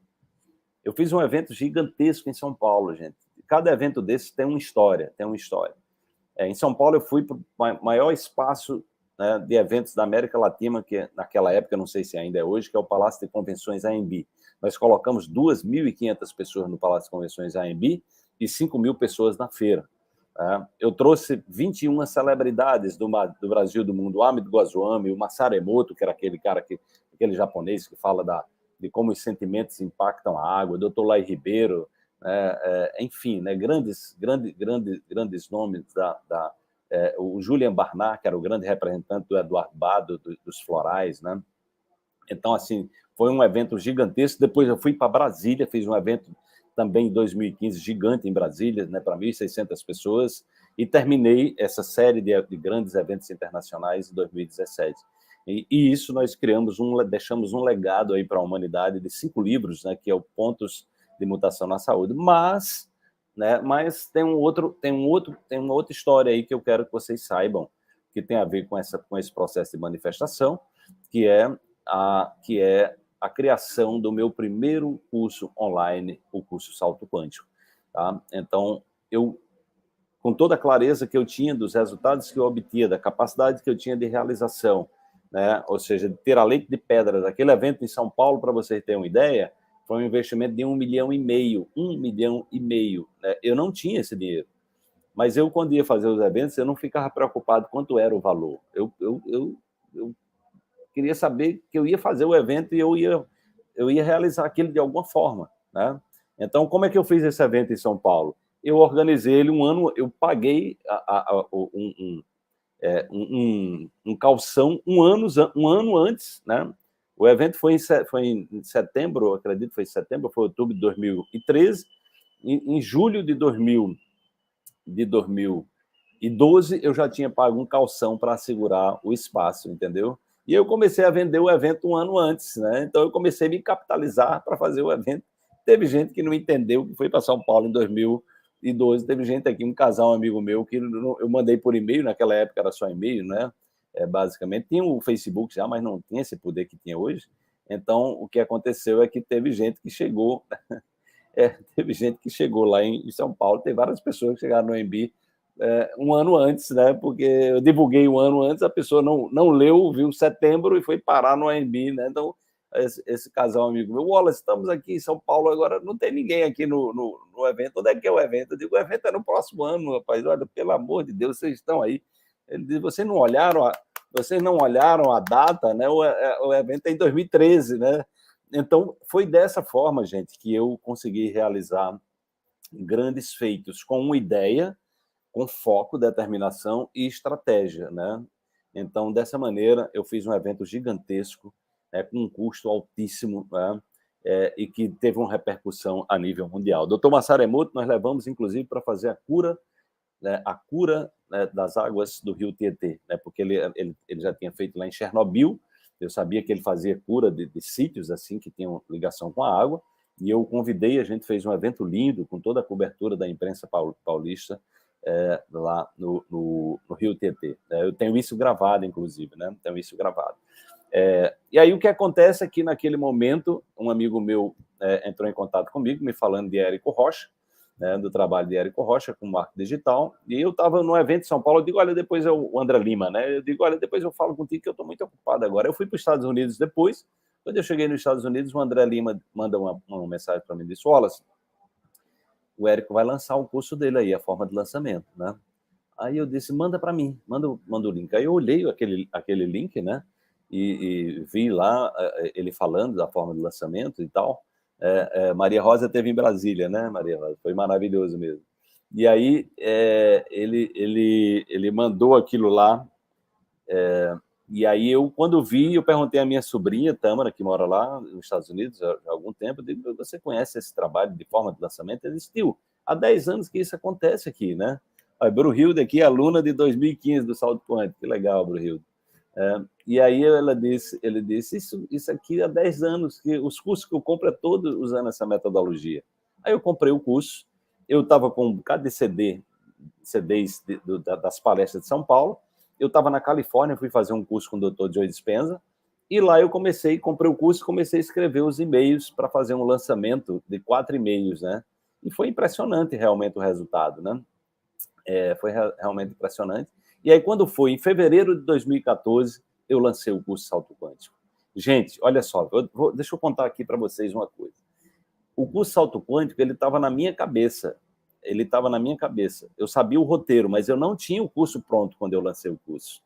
Eu fiz um evento gigantesco em São Paulo, gente. Cada evento desse tem uma história, em São Paulo, eu fui para o maior espaço, né, de eventos da América Latina, que naquela época, não sei se ainda é hoje, que é o Palácio de Convenções AMB. Nós colocamos 2.500 pessoas no Palácio de Convenções AMB e 5.000 pessoas na feira. Eu trouxe 21 celebridades do Brasil, do mundo, o Amit Goswami, o Masaru Emoto, que era aquele japonês que fala de como os sentimentos impactam a água, o Dr. Lai Ribeiro, enfim, né, grandes nomes o Julian Barnard, que era o grande representante do Eduardo Bado, dos florais, né? Então, assim, foi um evento gigantesco. Depois eu fui para Brasília, fiz um evento também em 2015 gigante em Brasília, né, para 1.600 pessoas, e terminei essa série de grandes eventos internacionais em 2017. E isso nós deixamos um legado aí para a humanidade de 5 livros, né, que é o Pontos de Mutação na Saúde. Mas tem uma outra história aí que eu quero que vocês saibam, que tem a ver com esse processo de manifestação, que é a criação do meu primeiro curso online, o curso Salto Quântico. Tá? Então, com toda a clareza que eu tinha dos resultados que eu obtinha, da capacidade que eu tinha de realização, né? Ou seja, de ter a leite de pedra daquele evento em São Paulo, para vocês terem uma ideia, foi um investimento de 1,5 milhão, 1,5 milhão. Né? Eu não tinha esse dinheiro, mas eu, quando ia fazer os eventos, eu não ficava preocupado quanto era o valor. Eu queria saber que eu ia fazer o evento e eu ia realizar aquilo de alguma forma, né? Então, como é que eu fiz esse evento em São Paulo? Eu organizei ele um ano, eu paguei um calção um ano antes, né? O evento foi em setembro, acredito que foi em setembro, foi outubro de 2013. Em julho de 2012, eu já tinha pago um calção para assegurar o espaço, entendeu? E eu comecei a vender o evento um ano antes, né? Então, eu comecei a me capitalizar para fazer o evento. Teve gente que não entendeu, que foi para São Paulo em 2012. Teve gente aqui, um casal, um amigo meu, que eu mandei por e-mail, naquela época era só e-mail, né? Basicamente, tinha o Facebook já, mas não tinha esse poder que tinha hoje. Então, o que aconteceu é que teve gente que chegou, teve gente que chegou lá em São Paulo, tem várias pessoas que chegaram no AMB um ano antes, né? Porque eu divulguei um ano antes, a pessoa não leu, viu setembro e foi parar no AMB, né? Então, esse casal amigo meu, Wallace, estamos aqui em São Paulo agora, não tem ninguém aqui no evento. Onde é que é o evento? Eu digo, o evento é no próximo ano, rapaz. Olha, pelo amor de Deus, vocês estão aí. Ele diz, vocês não olharam a data, né? O evento é em 2013, né? Então, foi dessa forma, gente, que eu consegui realizar grandes feitos com uma ideia, com foco, determinação e estratégia, né? Então, dessa maneira, eu fiz um evento gigantesco, com um custo altíssimo, né? E que teve uma repercussão a nível mundial. Dr. Masaru Emoto, nós levamos, inclusive, para fazer a cura, né, das águas do rio Tietê, né? Porque ele já tinha feito lá em Chernobyl. Eu sabia que ele fazia cura de sítios assim que tinham ligação com a água, e eu o convidei, a gente fez um evento lindo, com toda a cobertura da imprensa paulista, lá no Rio Tietê. Eu tenho isso gravado, inclusive, né? Tenho isso gravado. E aí o que acontece é que, naquele momento, um amigo meu entrou em contato comigo, me falando de Érico Rocha, né, do trabalho de Érico Rocha com marketing digital, e eu estava num evento em São Paulo, eu digo, olha, depois o André Lima, né? Eu digo, olha, depois eu falo contigo que eu estou muito ocupado agora. Eu fui para os Estados Unidos depois, quando eu cheguei nos Estados Unidos, o André Lima manda uma mensagem para mim, disse, Wallace, o Érico vai lançar o curso dele aí, a forma de lançamento, né? Aí eu disse, manda para mim, manda o link. Aí eu olhei aquele link, né? E vi lá ele falando da forma de lançamento e tal. Maria Rosa teve em Brasília, né, Maria Rosa? Foi maravilhoso mesmo. E aí ele mandou aquilo lá. E aí quando vi, eu perguntei à minha sobrinha, Tâmara, que mora lá nos Estados Unidos há algum tempo, eu digo, você conhece esse trabalho de forma de lançamento? Ele disse, tio, há 10 anos que isso acontece aqui, né? A Bruhilde aqui, aluna de 2015 do Salto Quântico, que legal, Bruhilde. E aí ele disse, isso aqui há 10 anos, que os cursos que eu compro é todos usando essa metodologia. Aí eu comprei o curso, eu estava com um bocado de CDs das palestras de São Paulo, eu estava na Califórnia, fui fazer um curso com o Dr. Joe Dispenza, e lá eu comprei o curso e comecei a escrever os e-mails para fazer um lançamento de 4 e-mails, né? E foi impressionante realmente o resultado, né? Foi realmente impressionante. E aí, quando foi em fevereiro de 2014, eu lancei o curso Salto Quântico. Gente, olha só, deixa eu contar aqui para vocês uma coisa. O curso Salto Quântico, ele estava na minha cabeça. Eu sabia o roteiro, mas eu não tinha o curso pronto quando eu lancei o curso.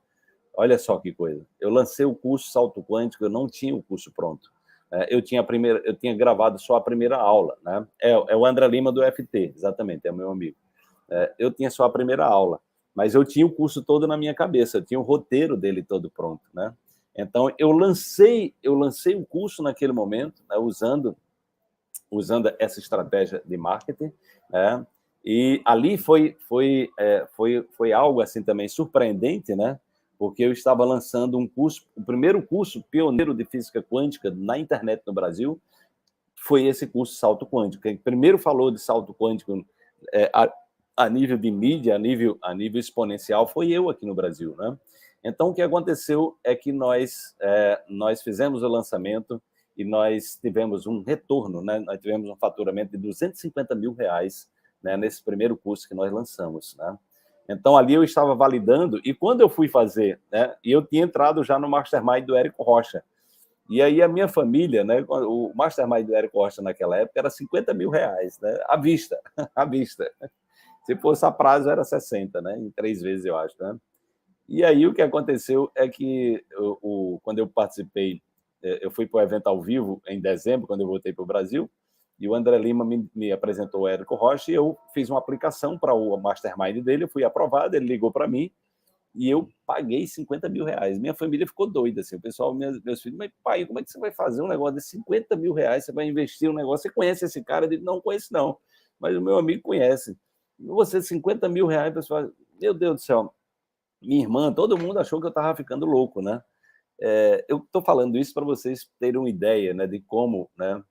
Olha só que coisa. Eu lancei o curso Salto Quântico, eu não tinha o curso pronto. Eu tinha gravado só a primeira aula, né? É o André Lima do FT, exatamente, é meu amigo. Eu tinha só a primeira aula, mas eu tinha o curso todo na minha cabeça, eu tinha o roteiro dele todo pronto, né? Então, eu lancei o curso naquele momento, né, usando essa estratégia de marketing, né? E ali foi algo assim também surpreendente, né? Porque eu estava lançando um curso, o primeiro curso pioneiro de física quântica na internet no Brasil, foi esse curso Salto Quântico. Quem primeiro falou de salto quântico a nível de mídia, a nível exponencial, foi eu aqui no Brasil, né? Então, o que aconteceu é que nós fizemos o lançamento e nós tivemos um retorno, né? Nós tivemos um faturamento de R$250 mil, né? Nesse primeiro curso que nós lançamos, né? Então, ali eu estava validando, e quando eu fui fazer, né? E eu tinha entrado já no Mastermind do Érico Rocha. E aí a minha família, né? O Mastermind do Érico Rocha naquela época era R$50 mil, né? À vista, à vista. Se fosse a prazo, era 60, né? Em 3 vezes, eu acho, né? E aí o que aconteceu é que quando eu participei, eu fui para o evento ao vivo em dezembro, quando eu voltei para o Brasil, e o André Lima me apresentou o Érico Rocha, e eu fiz uma aplicação para o Mastermind dele, eu fui aprovado, ele ligou para mim, e eu paguei R$50 mil. Minha família ficou doida, assim, o pessoal, meus filhos, mas pai, como é que você vai fazer um negócio de R$50 mil, você vai investir um negócio, você conhece esse cara? Eu digo, não conheço não, mas o meu amigo conhece. Você, R$50 mil, pessoal, meu Deus do céu, minha irmã, todo mundo achou que eu estava ficando louco, né? Eu estou falando isso para vocês terem uma ideia, né, de como, né,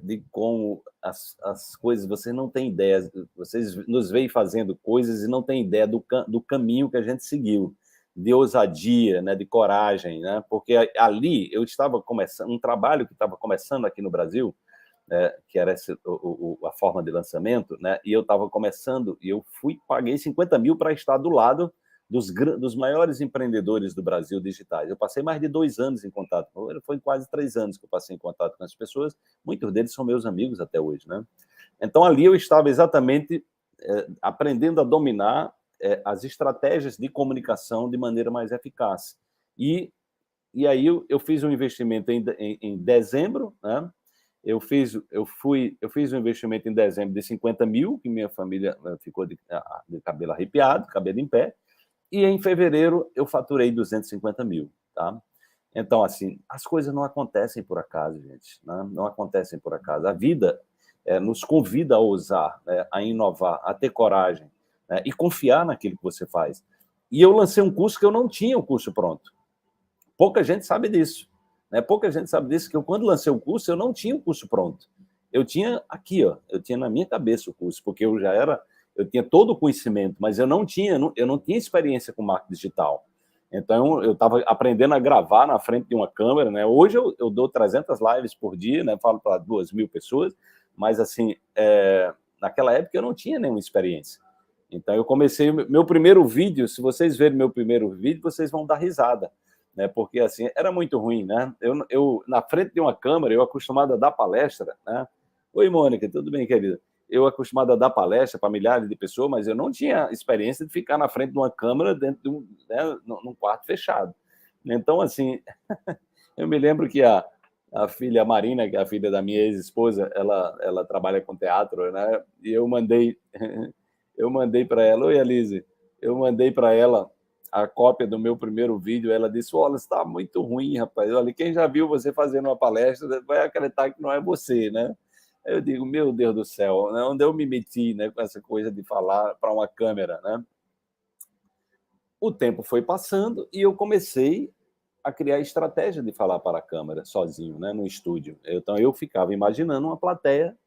de como as coisas, vocês não têm ideia, vocês nos veem fazendo coisas e não têm ideia do caminho que a gente seguiu, de ousadia, né, de coragem, né, porque ali eu estava começando, um trabalho que estava começando aqui no Brasil, que era a forma de lançamento, né, e eu estava começando, e eu paguei R$50 mil para estar do lado dos maiores empreendedores do Brasil digitais. Eu passei mais de 2 anos em contato, foi quase 3 anos que eu passei em contato com as pessoas, muitos deles são meus amigos até hoje, né? Então, ali eu estava exatamente aprendendo a dominar as estratégias de comunicação de maneira mais eficaz. E aí eu fiz um investimento em dezembro, né? Eu fiz um investimento em dezembro de R$50 mil, que minha família ficou de cabelo arrepiado, cabelo em pé, e em fevereiro eu faturei R$250 mil, tá? Então, assim, as coisas não acontecem por acaso, gente, né? Não acontecem por acaso. A vida nos convida a ousar, né? A inovar, a ter coragem, né? E confiar naquilo que você faz. E eu lancei um curso que eu não tinha o curso pronto. Pouca gente sabe disso, né? Pouca gente sabe disso, que eu, quando lancei o curso, eu não tinha o curso pronto. Eu tinha aqui, ó, eu tinha na minha cabeça o curso, porque eu já era eu tinha todo o conhecimento, mas eu não tinha experiência com marketing digital. Então, eu estava aprendendo a gravar na frente de uma câmera, né? Hoje eu dou 300 lives por dia, né? Falo para 2.000 pessoas, mas, assim, naquela época eu não tinha nenhuma experiência. Então, eu comecei meu primeiro vídeo. Se vocês verem meu primeiro vídeo, vocês vão dar risada, né? Porque, assim, era muito ruim, né? Eu na frente de uma câmera, eu acostumado a dar palestra, né? Oi, Mônica, tudo bem, querida? Eu acostumado a dar palestra para milhares de pessoas, mas eu não tinha experiência de ficar na frente de uma câmera dentro de num quarto fechado. Então, assim, eu me lembro que a filha Marina, que é a filha da minha ex-esposa, ela trabalha com teatro, né? E eu mandei para ela, oi, Elise, eu mandei para ela a cópia do meu primeiro vídeo. Ela disse, olha, está muito ruim, rapaz. Olha, quem já viu você fazendo uma palestra vai acreditar que não é você, né? Eu digo, meu Deus do céu, né? Onde eu me meti, né, com essa coisa de falar para uma câmera, né? O tempo foi passando e eu comecei a criar estratégia de falar para a câmera sozinho, né, no estúdio. Então, eu ficava imaginando uma plateia.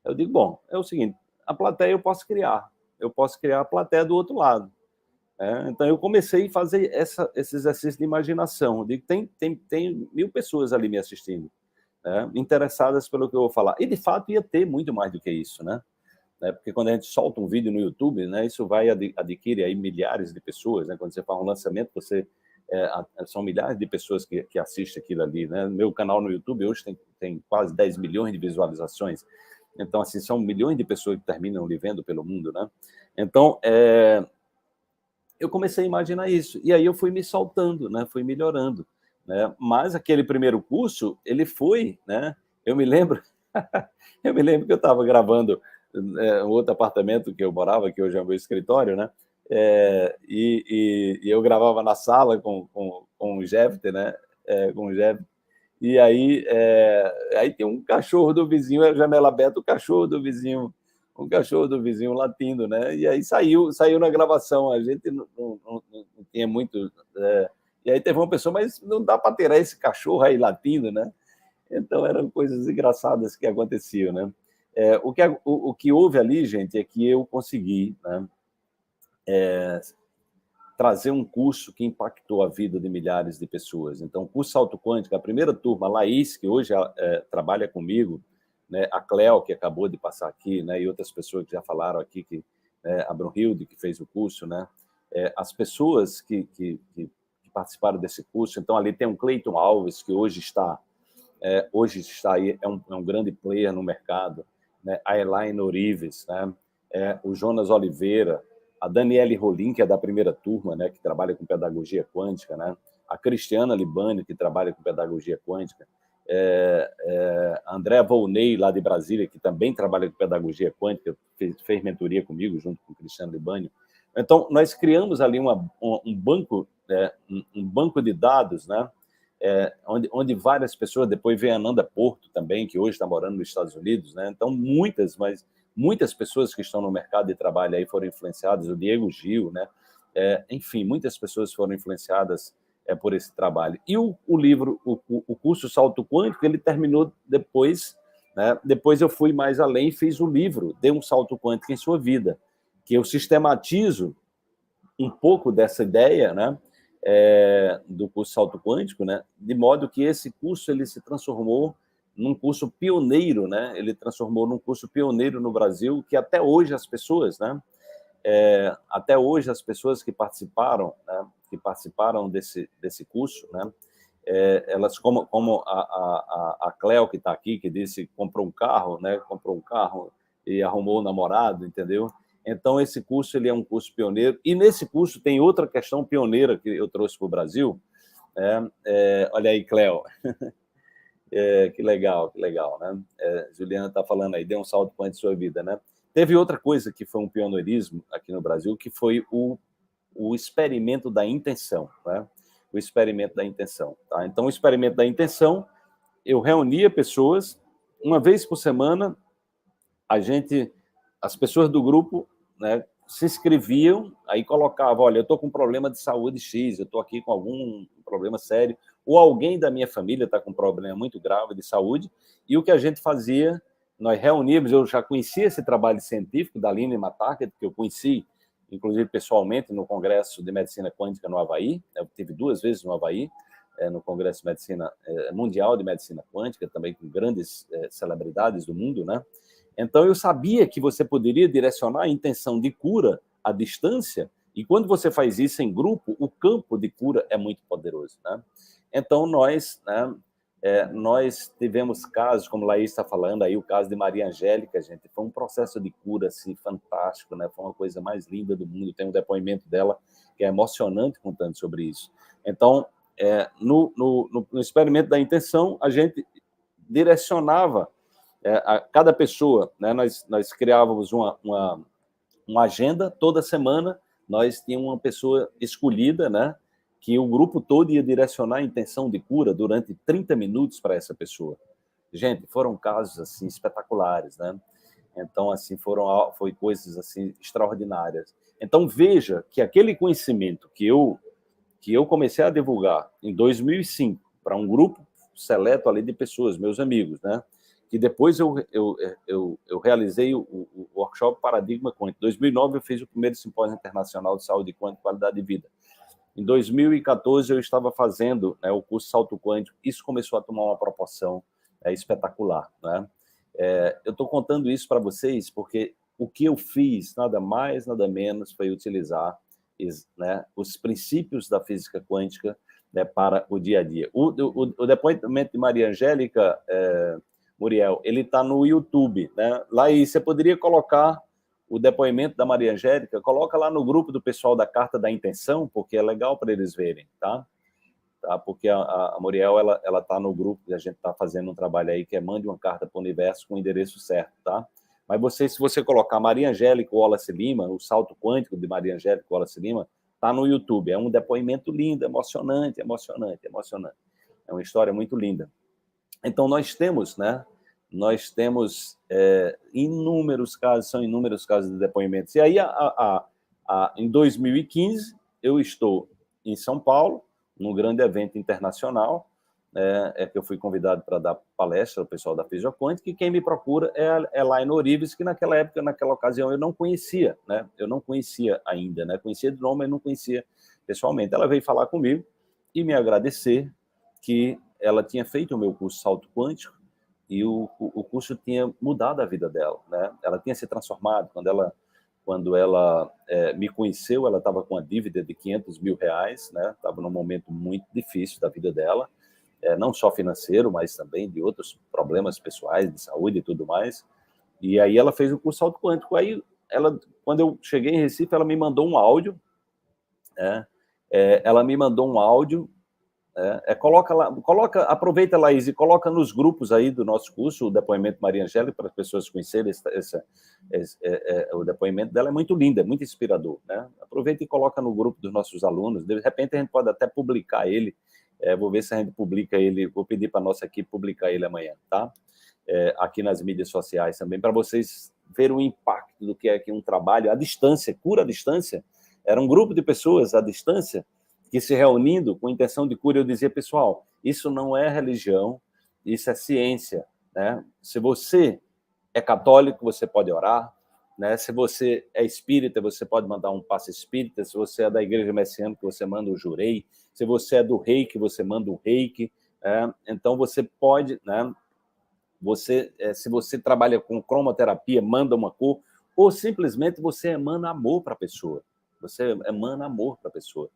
Eu digo, bom, é o seguinte, a plateia eu posso criar a plateia do outro lado. Então, eu comecei a fazer esse exercício de imaginação. Eu digo, tem 1.000 pessoas ali me assistindo, interessadas pelo que eu vou falar. E, de fato, ia ter muito mais do que isso, né? Porque quando a gente solta um vídeo no YouTube, né, isso vai adquirir aí milhares de pessoas, né? Quando você faz um lançamento, são milhares de pessoas que assistem aquilo ali, né? Meu canal no YouTube hoje tem quase 10 milhões de visualizações. Então, assim, são milhões de pessoas que terminam ali vendo pelo mundo, né? Então, eu comecei a imaginar isso. E aí eu fui me soltando, né? Fui melhorando, né? Mas aquele primeiro curso, ele foi, né? Eu me lembro que eu estava gravando um outro apartamento que eu morava, que hoje é o meu escritório, né? E eu gravava na sala com o Jefter, né? Com o Jefter. E aí tem um cachorro do vizinho, a janela aberta, um cachorro do vizinho latindo, né? E aí saiu na gravação. A gente não tinha muito. E aí teve uma pessoa, mas não dá para ter esse cachorro aí latindo, né? Então, eram coisas engraçadas que aconteciam, né? O que houve ali, gente, é que eu consegui, né, trazer um curso que impactou a vida de milhares de pessoas. Então, o curso Salto Quântico, a primeira turma, a Laís, que hoje trabalha comigo, né, a Cleo, que acabou de passar aqui, né, e outras pessoas que já falaram aqui, a Brunhilde, que fez o curso, né, as pessoas que participaram desse curso. Então, ali tem um Cleiton Alves, que hoje está aí, é um grande player no mercado, né? A Elaine Orives, né? O Jonas Oliveira, a Daniele Rolim, que é da primeira turma, né? Que trabalha com pedagogia quântica, né? A Cristiana Libani, que trabalha com pedagogia quântica, a Andréa Volney, lá de Brasília, que também trabalha com pedagogia quântica, fez mentoria comigo, junto com o Cristiano Libani. Então, nós criamos ali um banco de dados, né? Onde várias pessoas, depois veio a Ananda Porto também, que hoje está morando nos Estados Unidos, né? Então, muitas pessoas que estão no mercado de trabalho aí foram influenciadas, o Diego Gil, né? Enfim, muitas pessoas foram influenciadas por esse trabalho. E o livro, o curso Salto Quântico, ele terminou depois, né? Depois eu fui mais além e fiz o livro, Dê um Salto Quântico em Sua Vida, que eu sistematizo um pouco dessa ideia, né? Do curso Salto Quântico, né? De modo que esse curso ele se transformou num curso pioneiro, né? Ele transformou num curso pioneiro no Brasil, que até hoje as pessoas, né? Até hoje as pessoas que participaram, né? Que participaram desse curso, né? Elas, como a Cleo, que está aqui, que disse que comprou um carro, né? Comprou um carro e arrumou um namorado, entendeu? Então, esse curso ele é um curso pioneiro. E nesse curso tem outra questão pioneira que eu trouxe para o Brasil. Olha aí, Cleo. Que legal, né? Juliana está falando aí, dê um salto quântico em sua vida, né? Teve outra coisa que foi um pioneirismo aqui no Brasil, que foi o experimento da intenção, né? O experimento da intenção. Tá? Então, o experimento da intenção, eu reunia pessoas, uma vez por semana, as pessoas do grupo, né, se inscreviam, aí colocavam, olha, eu estou com um problema de saúde X, eu estou aqui com algum problema sério, ou alguém da minha família está com um problema muito grave de saúde, e o que a gente fazia nós reunimos, eu já conhecia esse trabalho científico da Lynn McTaggart, que eu conheci, inclusive pessoalmente, no Congresso de Medicina Quântica no Havaí. Eu tive 2 vezes no Havaí, no Congresso de Medicina Mundial de Medicina Quântica, também com grandes celebridades do mundo, né? Então, eu sabia que você poderia direcionar a intenção de cura à distância, e quando você faz isso em grupo, o campo de cura é muito poderoso, né? Então, nós tivemos casos, como Laís está falando, aí o caso de Maria Angélica, gente, foi um processo de cura assim, fantástico, né? Foi uma coisa mais linda do mundo. Tem um depoimento dela que é emocionante contando sobre isso. Então, no experimento da intenção, a gente direcionava a cada pessoa, né? Nós criávamos uma agenda toda semana, nós tínhamos uma pessoa escolhida, né? Que o grupo todo ia direcionar a intenção de cura durante 30 minutos para essa pessoa. Gente, foram casos assim espetaculares, né? Então, assim, foi coisas assim extraordinárias. Então, veja que aquele conhecimento que eu comecei a divulgar em 2005 para um grupo seleto ali de pessoas, meus amigos, né? Que depois eu realizei o workshop Paradigma Quântico. Em 2009, eu fiz o primeiro simpósio internacional de saúde quântica e qualidade de vida. Em 2014, eu estava fazendo, né, o curso Salto Quântico. Isso começou a tomar uma proporção espetacular, né? Eu estou contando isso para vocês porque o que eu fiz, nada mais, nada menos, foi utilizar, né, os princípios da física quântica, né, para o dia a dia. O depoimento de Maria Angélica, Muriel, ele está no YouTube, né? Lá aí você poderia colocar o depoimento da Maria Angélica, coloca lá no grupo do pessoal da Carta da Intenção, porque é legal para eles verem, tá? Porque a Muriel, ela tá no grupo, e a gente está fazendo um trabalho aí que é mande uma carta para o universo com o endereço certo, tá? Mas se você colocar Maria Angélica Wallace Lima, o Salto Quântico de Maria Angélica Wallace Lima, tá no YouTube. É um depoimento lindo, emocionante. É uma história muito linda. Então, nós temos, né? Nós temos inúmeros casos, são inúmeros casos de depoimentos. E aí, em 2015, eu estou em São Paulo, num grande evento internacional, que eu fui convidado para dar palestra ao pessoal da Física Quântica, e quem me procura é a Elaine Orives, que naquela ocasião, eu não conhecia, né? Eu não conhecia ainda, né? Conhecia de nome, mas não conhecia pessoalmente. Ela veio falar comigo e me agradecer que ela tinha feito o meu curso Salto Quântico e o curso tinha mudado a vida dela, né? Ela tinha se transformado. Quando ela me conheceu, ela estava com uma dívida de R$500 mil, né? Estava num momento muito difícil da vida dela, não só financeiro, mas também de outros problemas pessoais, de saúde e tudo mais. E aí ela fez o curso Salto Quântico. Aí, quando eu cheguei em Recife, ela me mandou um áudio, né? Ela me mandou um áudio. Aproveita, Laís, e coloca nos grupos aí do nosso curso o depoimento Maria Angélica, para as pessoas conhecerem. O depoimento dela é muito lindo, é muito inspirador, né? Aproveita e coloca no grupo dos nossos alunos. De repente a gente pode até publicar ele. Vou ver se a gente publica ele. Vou pedir para a nossa equipe publicar ele amanhã, tá? Aqui nas mídias sociais também, para vocês verem o impacto do que é aqui um trabalho à distância, cura à distância. Era um grupo de pessoas à distância que se reunindo com intenção de cura. Eu dizia, pessoal, isso não é religião, isso é ciência, né? Se você é católico, você pode orar, né? Se você é espírita, você pode mandar um passe espírita. Se você é da igreja messiânica, você manda o jurei. Se você é do reiki, você manda o reiki. Então, você pode, né? Se você trabalha com cromoterapia, manda uma cor, ou simplesmente você emana amor para a pessoa. Você emana amor para a pessoa.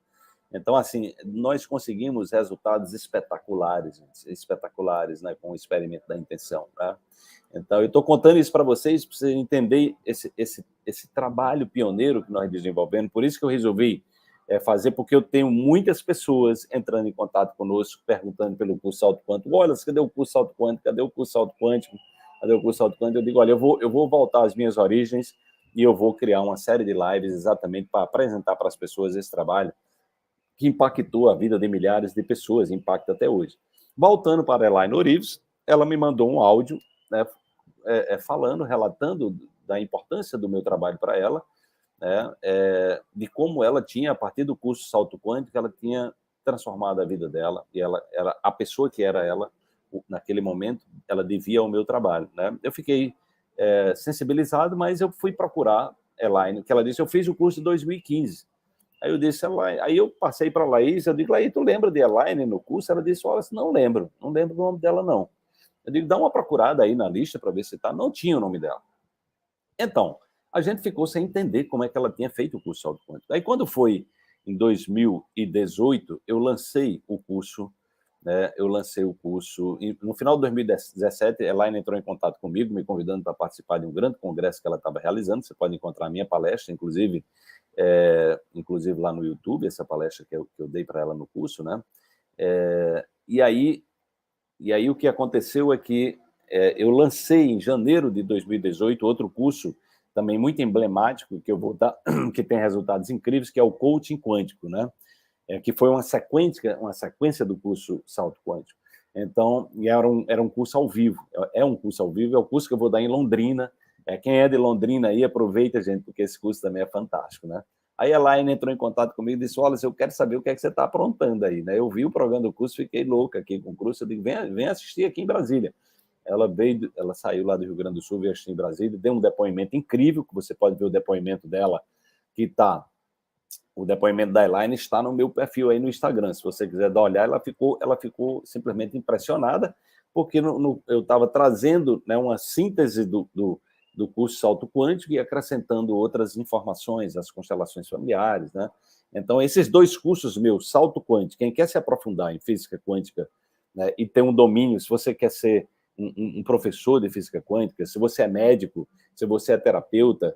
Então, assim, nós conseguimos resultados espetaculares, né, com o experimento da intenção, né? Então, eu estou contando isso para vocês entenderem esse trabalho pioneiro que nós desenvolvemos. Por isso que eu resolvi fazer, porque eu tenho muitas pessoas entrando em contato conosco, perguntando pelo curso Salto Quântico. Olha, cadê o curso Salto Quântico? Cadê o curso Salto Quântico? Cadê o curso Salto Quântico? Eu digo, olha, eu vou voltar às minhas origens e eu vou criar uma série de lives exatamente para apresentar para as pessoas esse trabalho que impactou a vida de milhares de pessoas, impacta até hoje. Voltando para a Elaine Orives, ela me mandou um áudio, né, relatando da importância do meu trabalho para ela, né, de como ela tinha, a partir do curso Salto Quântico, ela tinha transformado a vida dela, e ela era a pessoa que era ela, naquele momento, ela devia ao meu trabalho, né? Eu fiquei sensibilizado, mas eu fui procurar Elaine, que ela disse, eu fiz o curso em 2015. Aí eu disse, aí eu passei para a Laís, eu digo, Laís, tu lembra de Elaine no curso? Ela disse, olha, não lembro do nome dela, não. Eu digo, dá uma procurada aí na lista para ver se tá. Não tinha o nome dela. Então, a gente ficou sem entender como é que ela tinha feito o curso de salto quântico. Aí, quando foi em 2018, eu lancei o curso, né? No final de 2017, a Elaine entrou em contato comigo, me convidando para participar de um grande congresso que ela estava realizando. Você pode encontrar a minha palestra, inclusive lá no YouTube, essa palestra que eu dei para ela no curso, né? E aí o que aconteceu é que eu lancei em janeiro de 2018 outro curso também muito emblemático que eu vou dar, que tem resultados incríveis, que é o coaching quântico, né? Que foi uma sequência do curso Salto Quântico. Então, era um curso ao vivo. É um curso ao vivo, é o curso que eu vou dar em Londrina. Quem é de Londrina aí, aproveita, gente, porque esse curso também é fantástico, né? Aí a Elaine entrou em contato comigo e disse, olha, eu quero saber o que é que você está aprontando aí, né? Eu vi o programa do curso, fiquei louca aqui com o curso, eu digo, vem assistir aqui em Brasília. Ela saiu lá do Rio Grande do Sul, veio assistir em Brasília, deu um depoimento incrível, que você pode ver o depoimento dela, o depoimento da Elaine está no meu perfil aí no Instagram. Se você quiser dar uma olhada, ela ficou simplesmente impressionada, porque eu estava trazendo, né, uma síntese do curso Salto Quântico e acrescentando outras informações, as constelações familiares, né? Então, esses dois cursos meus, Salto Quântico, quem quer se aprofundar em física quântica, né, e ter um domínio, se você quer ser um professor de física quântica, se você é médico, se você é terapeuta,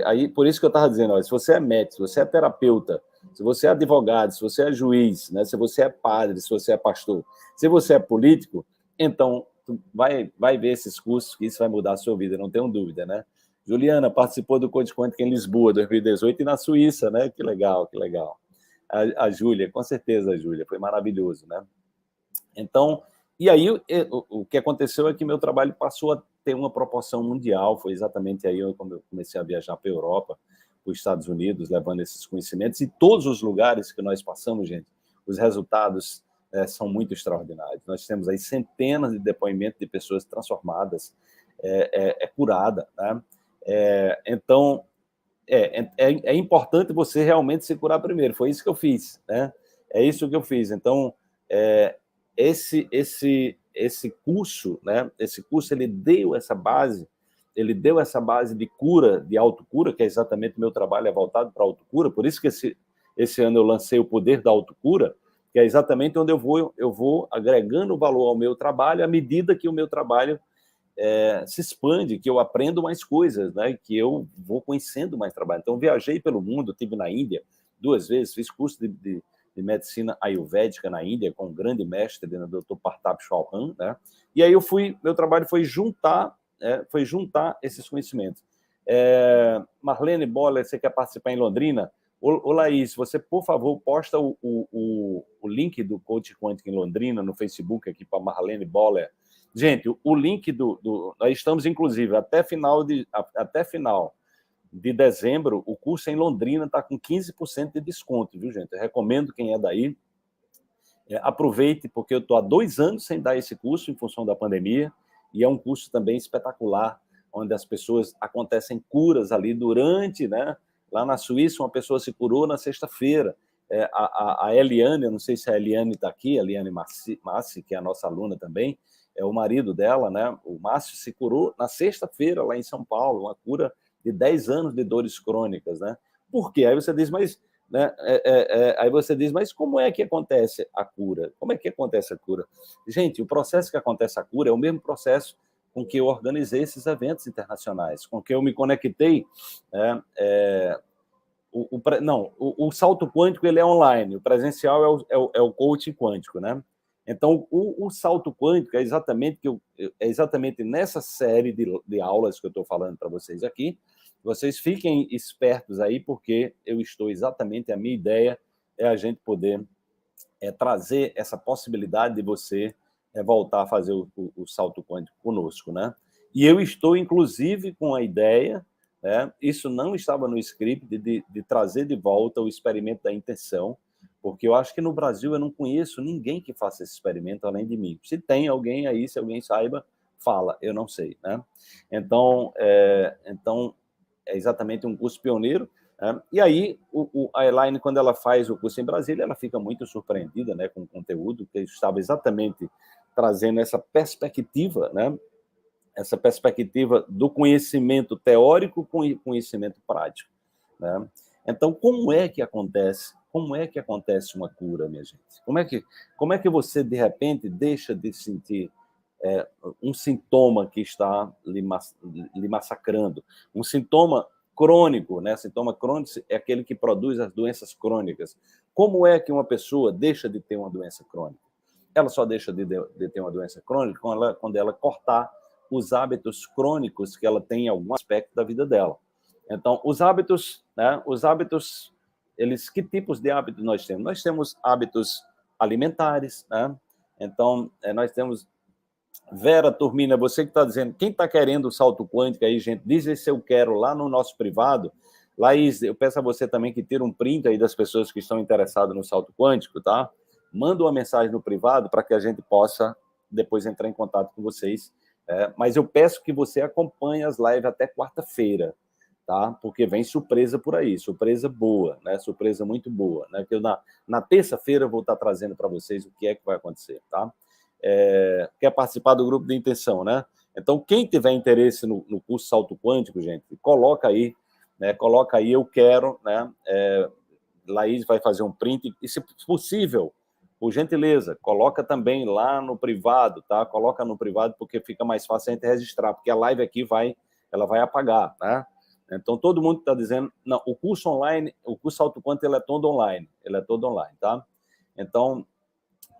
aí, por isso que eu estava dizendo, olha, se você é médico, se você é terapeuta, se você é advogado, se você é juiz, né, se você é padre, se você é pastor, se você é político, então tu vai ver esses cursos, que isso vai mudar a sua vida, não tenho dúvida, né? Juliana participou do Code Quântico em Lisboa, 2018, e na Suíça, né? Que legal, que legal. A Júlia, com certeza, a Júlia, foi maravilhoso, né? Então, e aí o que aconteceu é que meu trabalho passou a ter uma proporção mundial, foi exatamente aí quando eu comecei a viajar para a Europa, para os Estados Unidos, levando esses conhecimentos, e todos os lugares que nós passamos, gente, os resultados são muito extraordinários. Nós temos aí centenas de depoimentos de pessoas transformadas, curada, né? Então, é importante você realmente se curar primeiro, foi isso que eu fiz, né? É isso que eu fiz. Então, esse curso, né? Esse curso ele deu essa base de cura, de autocura, que é exatamente o meu trabalho, é voltado para a autocura. Por isso que esse ano eu lancei o Poder da Autocura, que é exatamente onde eu vou agregando valor ao meu trabalho à medida que o meu trabalho se expande, que eu aprendo mais coisas, né? Que eu vou conhecendo mais trabalho. Então, viajei pelo mundo, estive na Índia 2 vezes, fiz curso de medicina ayurvédica na Índia com um grande mestre, o Dr. Partap Chauhan, né? E aí meu trabalho foi juntar esses conhecimentos. Marlene Boller, você quer participar em Londrina? Ô Laís, você, por favor, posta o link do Coach Quântico em Londrina no Facebook aqui para Marlene Boller. Gente, o link nós estamos, inclusive, até final de dezembro, o curso em Londrina está com 15% de desconto, viu, gente? Eu recomendo quem é daí, aproveite, porque eu estou há 2 anos sem dar esse curso em função da pandemia, e é um curso também espetacular, onde as pessoas acontecem curas ali durante, né? Lá na Suíça, uma pessoa se curou na sexta-feira. A Eliane, eu não sei se a Eliane está aqui, a Eliane Massi, que é a nossa aluna também, é o marido dela, né? O Márcio se curou na sexta-feira lá em São Paulo, uma cura de 10 anos de dores crônicas, né? Por quê? Aí você diz, mas, né? Mas como é que acontece a cura? Como é que acontece a cura? Gente, o processo que acontece a cura é o mesmo processo com que eu organizei esses eventos internacionais, com que eu me conectei, né? O salto quântico ele é online, o presencial é o coaching quântico, né? Então, o salto quântico é exatamente nessa série de aulas que eu estou falando para vocês aqui. Vocês fiquem espertos aí, porque a minha ideia é a gente poder trazer essa possibilidade de você voltar a fazer o salto quântico conosco, né? E eu estou, inclusive, com a ideia, né? Isso não estava no script, de trazer de volta o experimento da intenção, porque eu acho que no Brasil eu não conheço ninguém que faça esse experimento além de mim. Se tem alguém aí, se alguém saiba, fala, eu não sei, né? Então, é exatamente um curso pioneiro, né? E aí, a Elaine, quando ela faz o curso em Brasília, ela fica muito surpreendida, né, com o conteúdo, que eu estava exatamente trazendo essa perspectiva, né, essa perspectiva do conhecimento teórico com o conhecimento prático, né? Então, como é que acontece? Como é que acontece uma cura, minha gente? Como é que você, de repente, deixa de sentir um sintoma que está lhe massacrando, um sintoma crônico, né? Sintoma crônico é aquele que produz as doenças crônicas. Como é que uma pessoa deixa de ter uma doença crônica? Ela só deixa de ter uma doença crônica quando ela cortar os hábitos crônicos que ela tem em algum aspecto da vida dela. Então, os hábitos, né? Os hábitos, que tipos de hábitos nós temos? Nós temos hábitos alimentares, né? Então, nós temos Vera Turmina, você que está dizendo, quem está querendo o salto quântico aí, gente, diz se eu quero lá no nosso privado. Laís, eu peço a você também que tire um print aí das pessoas que estão interessadas no salto quântico, tá? Manda uma mensagem no privado para que a gente possa depois entrar em contato com vocês. Mas eu peço que você acompanhe as lives até quarta-feira, tá? Porque vem surpresa por aí, surpresa boa, né? Surpresa muito boa, né? Que eu na terça-feira eu vou estar trazendo para vocês o que é que vai acontecer, tá? Quer participar do grupo de intenção, né? Então, quem tiver interesse no curso Salto Quântico, gente, coloca aí, né? Coloca aí, eu quero, né? Laís vai fazer um print, e se possível, por gentileza, coloca também lá no privado, tá? Coloca no privado, porque fica mais fácil a gente registrar, porque a live aqui ela vai apagar, né? Então, todo mundo está dizendo, não, o curso online, o curso Salto Quântico, ele é todo online, tá? Então,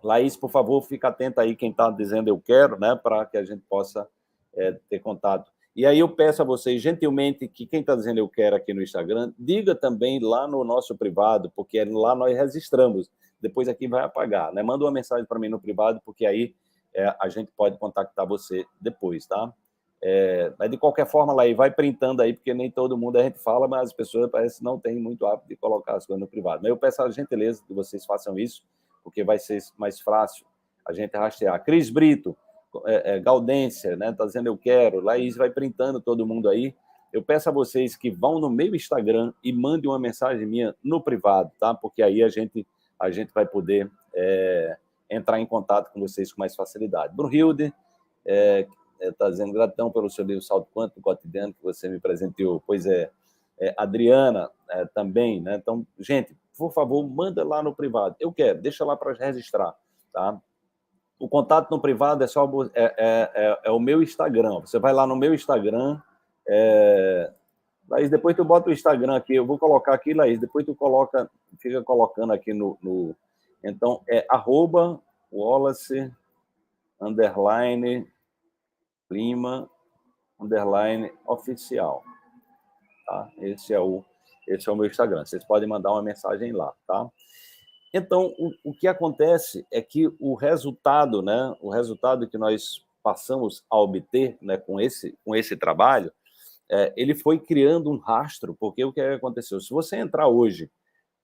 Laís, por favor, fica atenta aí quem está dizendo eu quero, né, para que a gente possa ter contato. E aí eu peço a vocês, gentilmente, que quem está dizendo eu quero aqui no Instagram, diga também lá no nosso privado, porque lá nós registramos. Depois aqui vai apagar, né? Manda uma mensagem para mim no privado, porque aí a gente pode contactar você depois, tá? Mas de qualquer forma, Laís, vai printando aí, porque nem todo mundo a gente fala, mas as pessoas parece que não têm muito hábito de colocar as coisas no privado. Mas eu peço a gentileza que vocês façam isso, porque vai ser mais fácil a gente rastrear. Cris Brito, Gaudência, né? Tá dizendo eu quero. Laís vai printando todo mundo aí. Eu peço a vocês que vão no meu Instagram e mandem uma mensagem minha no privado, tá? Porque aí a gente vai poder entrar em contato com vocês com mais facilidade. Brunhilde está dizendo gratidão pelo seu livro Salto Quântico Cotidiano que você me presenteou. Pois Adriana também, né? Então, gente, por favor, manda lá no privado. Eu quero, deixa lá para registrar, tá? O contato no privado é só o meu Instagram. Você vai lá no meu Instagram. Laís, depois tu bota o Instagram aqui. Eu vou colocar aqui, Laís. Depois tu fica colocando aqui no... Então, @Wallace _Lima _oficial. Tá? Esse é o meu Instagram. Vocês podem mandar uma mensagem lá, tá? Então, o que acontece é que o resultado, né, o resultado que nós passamos a obter, né, com esse trabalho, ele foi criando um rastro, porque o que aconteceu? Se você entrar hoje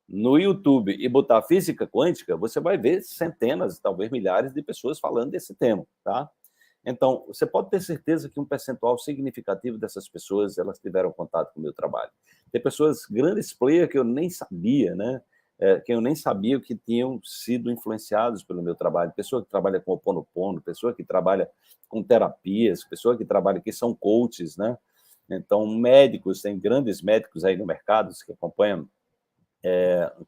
no YouTube e botar física quântica, você vai ver centenas, talvez milhares de pessoas falando desse tema, tá? Então, você pode ter certeza que um percentual significativo dessas pessoas, elas tiveram contato com o meu trabalho. Tem pessoas, grandes players, que eu nem sabia, né? Que eu nem sabia que tinham sido influenciados pelo meu trabalho. Pessoa que trabalha com Ho Oponopono, pessoa que trabalha com terapias, pessoa que trabalha, que são coaches, né? Então, médicos, tem grandes médicos aí no mercado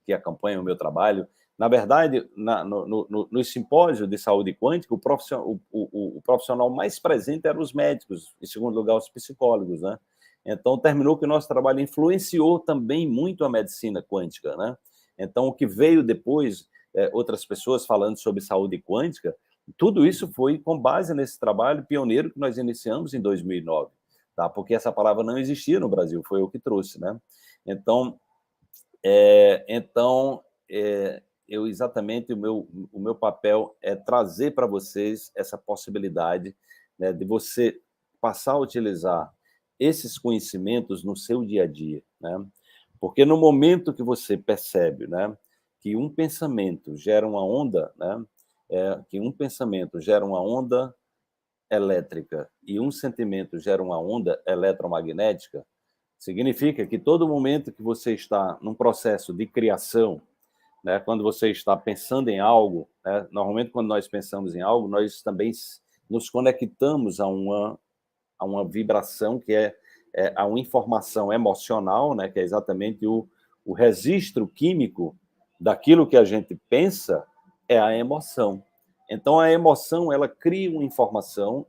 que acompanham o meu trabalho. Na verdade, no simpósio de saúde quântica, o profissional mais presente eram os médicos, em segundo lugar, os psicólogos, né? Então, terminou que o nosso trabalho influenciou também muito a medicina quântica, né? Então, o que veio depois, outras pessoas falando sobre saúde quântica, tudo isso foi com base nesse trabalho pioneiro que nós iniciamos em 2009, tá? Porque essa palavra não existia no Brasil, foi eu que trouxe, né? Então, eu exatamente o meu papel é trazer para vocês essa possibilidade, né, de você passar a utilizar esses conhecimentos no seu dia a dia, né? Porque no momento que você percebe, né, que um pensamento gera uma onda, né? Que um pensamento gera uma onda elétrica e um sentimento gera uma onda eletromagnética, significa que todo momento que você está num processo de criação, né, quando você está pensando em algo, né, normalmente quando nós pensamos em algo, nós também nos conectamos a uma vibração que a uma informação emocional, né, que é exatamente o registro químico daquilo que a gente pensa, é a emoção. Então, a emoção, ela cria uma informação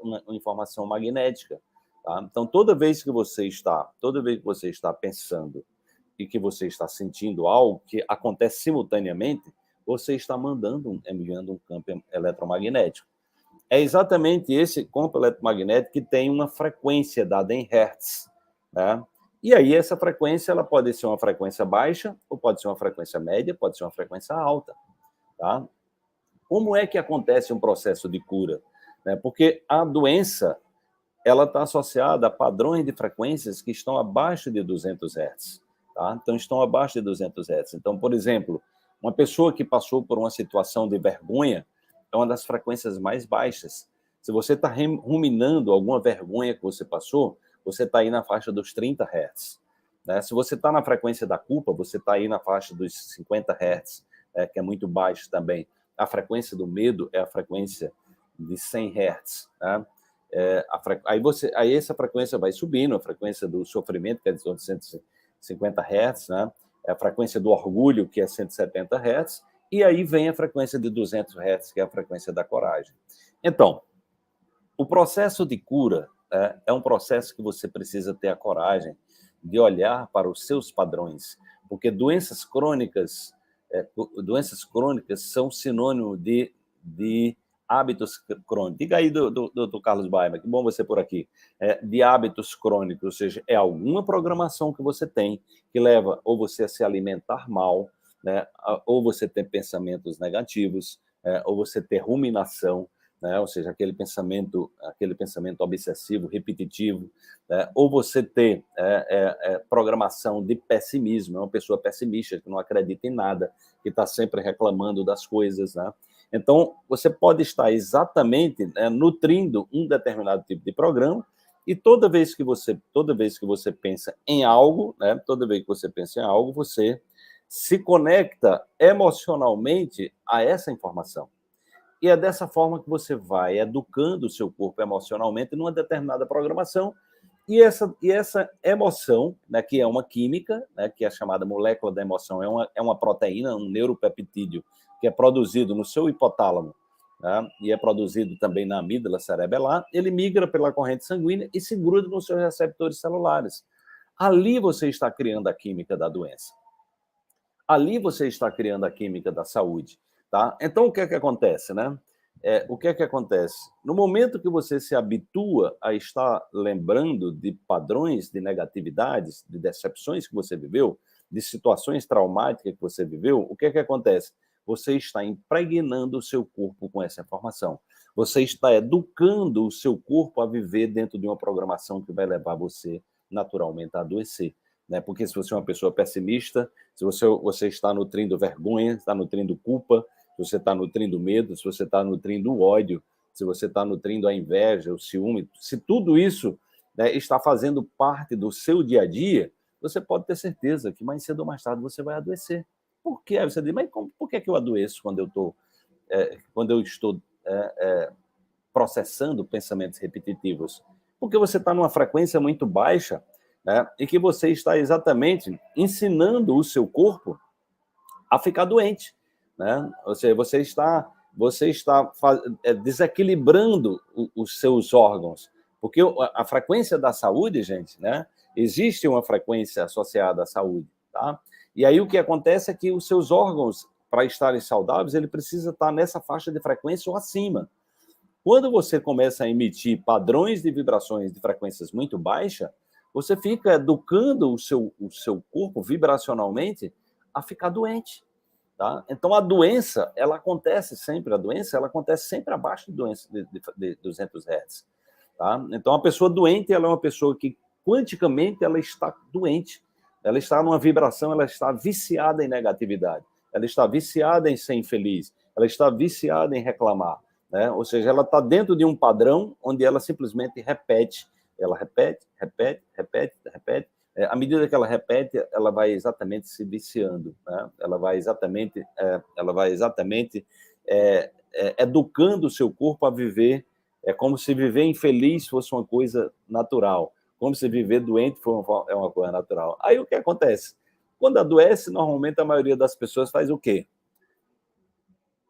uma informação magnética. Tá? Então, toda vez que você está pensando e que você está sentindo algo que acontece simultaneamente, você está enviando um campo eletromagnético. É exatamente esse campo eletromagnético que tem uma frequência dada em hertz, né? E aí essa frequência ela pode ser uma frequência baixa, ou pode ser uma frequência média, pode ser uma frequência alta, tá? Como é que acontece um processo de cura? Porque a doença ela está associada a padrões de frequências que estão abaixo de 200 Hz. Tá? Então, estão abaixo de 200 Hz. Então, por exemplo, uma pessoa que passou por uma situação de vergonha é uma das frequências mais baixas. Se você está ruminando alguma vergonha que você passou, você está aí na faixa dos 30 Hz. Né? Se você está na frequência da culpa, você está aí na faixa dos 50 Hz, que é muito baixo também. A frequência do medo é a frequência de 100 Hz. Né? Aí essa frequência vai subindo, a frequência do sofrimento, que é de 150 Hz, né? A frequência do orgulho, que é 170 Hz, e aí vem a frequência de 200 Hz, que é a frequência da coragem. Então, o processo de cura é um processo que você precisa ter a coragem de olhar para os seus padrões, porque doenças crônicas são sinônimo de hábitos crônicos. Diga aí, do Carlos Baima, que bom você por aqui. De hábitos crônicos, ou seja, é alguma programação que você tem que leva ou você a se alimentar mal, né, ou você ter pensamentos negativos, ou você ter ruminação, né, ou seja, aquele pensamento obsessivo, repetitivo, né, ou você ter programação de pessimismo, é uma pessoa pessimista, que não acredita em nada, que está sempre reclamando das coisas, né? Então, você pode estar exatamente nutrindo um determinado tipo de programa, e toda vez que você pensa em algo, né, você se conecta emocionalmente a essa informação. E é dessa forma que você vai educando o seu corpo emocionalmente numa determinada programação, e essa emoção, né, que é uma química, né, que é a chamada molécula da emoção, é uma proteína, um neuropeptídeo, que é produzido no seu hipotálamo, né, e é produzido também na amígdala cerebelar, ele migra pela corrente sanguínea e se gruda nos seus receptores celulares. Ali você está criando a química da doença. Ali você está criando a química da saúde. Tá? Então, o que é que acontece, né? O que é que acontece? No momento que você se habitua a estar lembrando de padrões de negatividades, de decepções que você viveu, de situações traumáticas que você viveu, o que é que acontece? Você está impregnando o seu corpo com essa informação. Você está educando o seu corpo a viver dentro de uma programação que vai levar você naturalmente a adoecer. Né? Porque se você é uma pessoa pessimista, se você está nutrindo vergonha, está nutrindo culpa, se você está nutrindo medo, se você está nutrindo o ódio, se você está nutrindo a inveja, o ciúme, se tudo isso, né, está fazendo parte do seu dia a dia, você pode ter certeza que mais cedo ou mais tarde você vai adoecer. Por quê? Aí você diz, mas por que eu adoeço quando eu estou processando pensamentos repetitivos? Porque você está numa frequência muito baixa, né, e que você está exatamente ensinando o seu corpo a ficar doente. Né? Ou seja, você está desequilibrando os seus órgãos, porque a frequência da saúde, gente, né? Existe uma frequência associada à saúde, tá? E aí o que acontece é que os seus órgãos, para estarem saudáveis, ele precisa estar nessa faixa de frequência ou acima. Quando você começa a emitir padrões de vibrações de frequências muito baixas, você fica educando o seu corpo vibracionalmente a ficar doente. Tá? Então, a doença, ela acontece sempre abaixo de 200 Hz. Tá? Então, a pessoa doente, ela é uma pessoa que, quanticamente, ela está doente. Ela está numa vibração, ela está viciada em negatividade. ela está viciada em ser infeliz, ela está viciada em reclamar, né? Ou seja, ela está dentro de um padrão onde ela simplesmente repete, ela repete, repete, repete, repete. À medida que ela repete, ela vai exatamente se viciando, né? Ela vai exatamente educando o seu corpo a viver. É como se viver infeliz fosse uma coisa natural, como se viver doente é uma coisa natural. Aí o que acontece? Quando adoece, normalmente a maioria das pessoas faz o quê?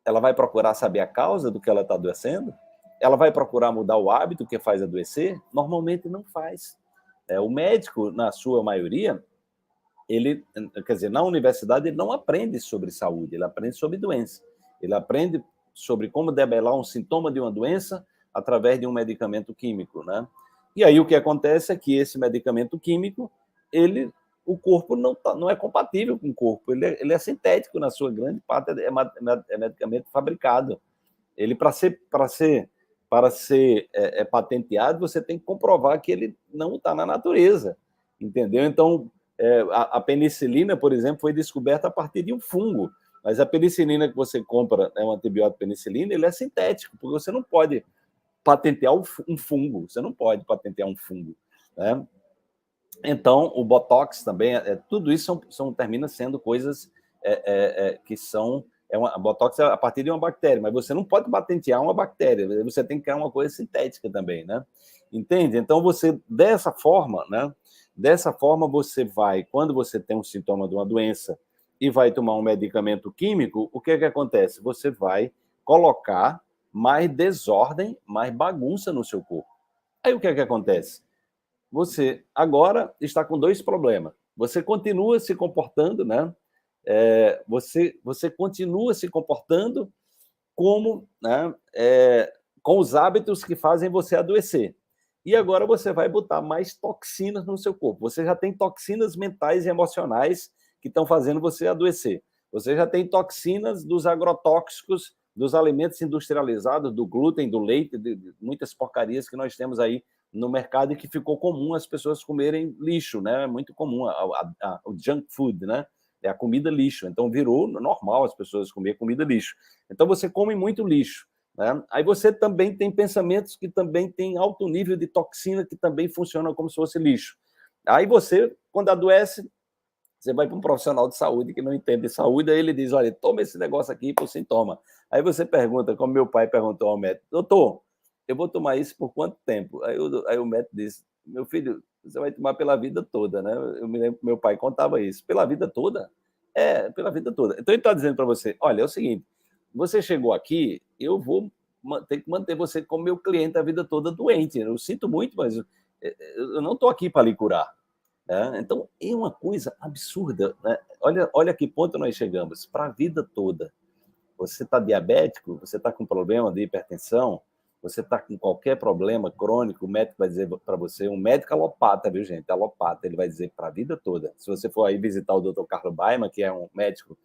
Ela vai procurar saber a causa do que ela está adoecendo? Ela vai procurar mudar o hábito que faz adoecer? Normalmente não faz. O médico, na sua maioria, ele, quer dizer, na universidade ele não aprende sobre saúde, ele aprende sobre doença. Ele aprende sobre como debelar um sintoma de uma doença através de um medicamento químico, né? E aí o que acontece é que esse medicamento químico, o corpo não é compatível com o corpo, ele é sintético na sua grande parte, é medicamento fabricado. Ele, para ser patenteado, você tem que comprovar que ele não está na natureza, entendeu? Então, a penicilina, por exemplo, foi descoberta a partir de um fungo, mas a penicilina que você compra, um antibiótico penicilina, ele é sintético, porque você não pode patentear um fungo, você não pode patentear um fungo, né? Então, o Botox também, tudo isso termina sendo coisas que são... a Botox é a partir de uma bactéria, mas você não pode patentear uma bactéria, você tem que criar uma coisa sintética também, né? Entende? Então, dessa forma, né? Dessa forma, você vai, quando você tem um sintoma de uma doença e vai tomar um medicamento químico, o que acontece? Você vai colocar mais desordem, mais bagunça no seu corpo. Aí o que acontece? Você agora está com dois problemas. Você continua se comportando, né? Você continua se comportando como, né? Com os hábitos que fazem você adoecer. E agora você vai botar mais toxinas no seu corpo. Você já tem toxinas mentais e emocionais que estão fazendo você adoecer. Você já tem toxinas dos agrotóxicos, dos alimentos industrializados, do glúten, do leite, de muitas porcarias que nós temos aí no mercado e que ficou comum as pessoas comerem lixo, né? É muito comum o junk food, né? É a comida lixo. Então virou normal as pessoas comer comida lixo. Então você come muito lixo, né? Aí você também tem pensamentos que também têm alto nível de toxina que também funcionam como se fosse lixo. Aí você, quando adoece, você vai para um profissional de saúde que não entende de saúde, aí ele diz, olha, toma esse negócio aqui por sintoma. Aí você pergunta, como meu pai perguntou ao médico, doutor, eu vou tomar isso por quanto tempo? Aí o médico disse, meu filho, você vai tomar pela vida toda, né? Eu me lembro que meu pai contava isso. Pela vida toda? Pela vida toda. Então ele está dizendo para você, olha, é o seguinte, você chegou aqui, eu vou ter que manter você como meu cliente a vida toda doente. Eu sinto muito, mas eu não estou aqui para lhe curar. Então, é uma coisa absurda, né? Olha que ponto nós chegamos, para a vida toda. Você está diabético, você está com problema de hipertensão, você está com qualquer problema crônico, o médico vai dizer para você, um médico alopata, viu, gente? Alopata, ele vai dizer para a vida toda. Se você for aí visitar o Dr. Carlos Baiman, que é um médico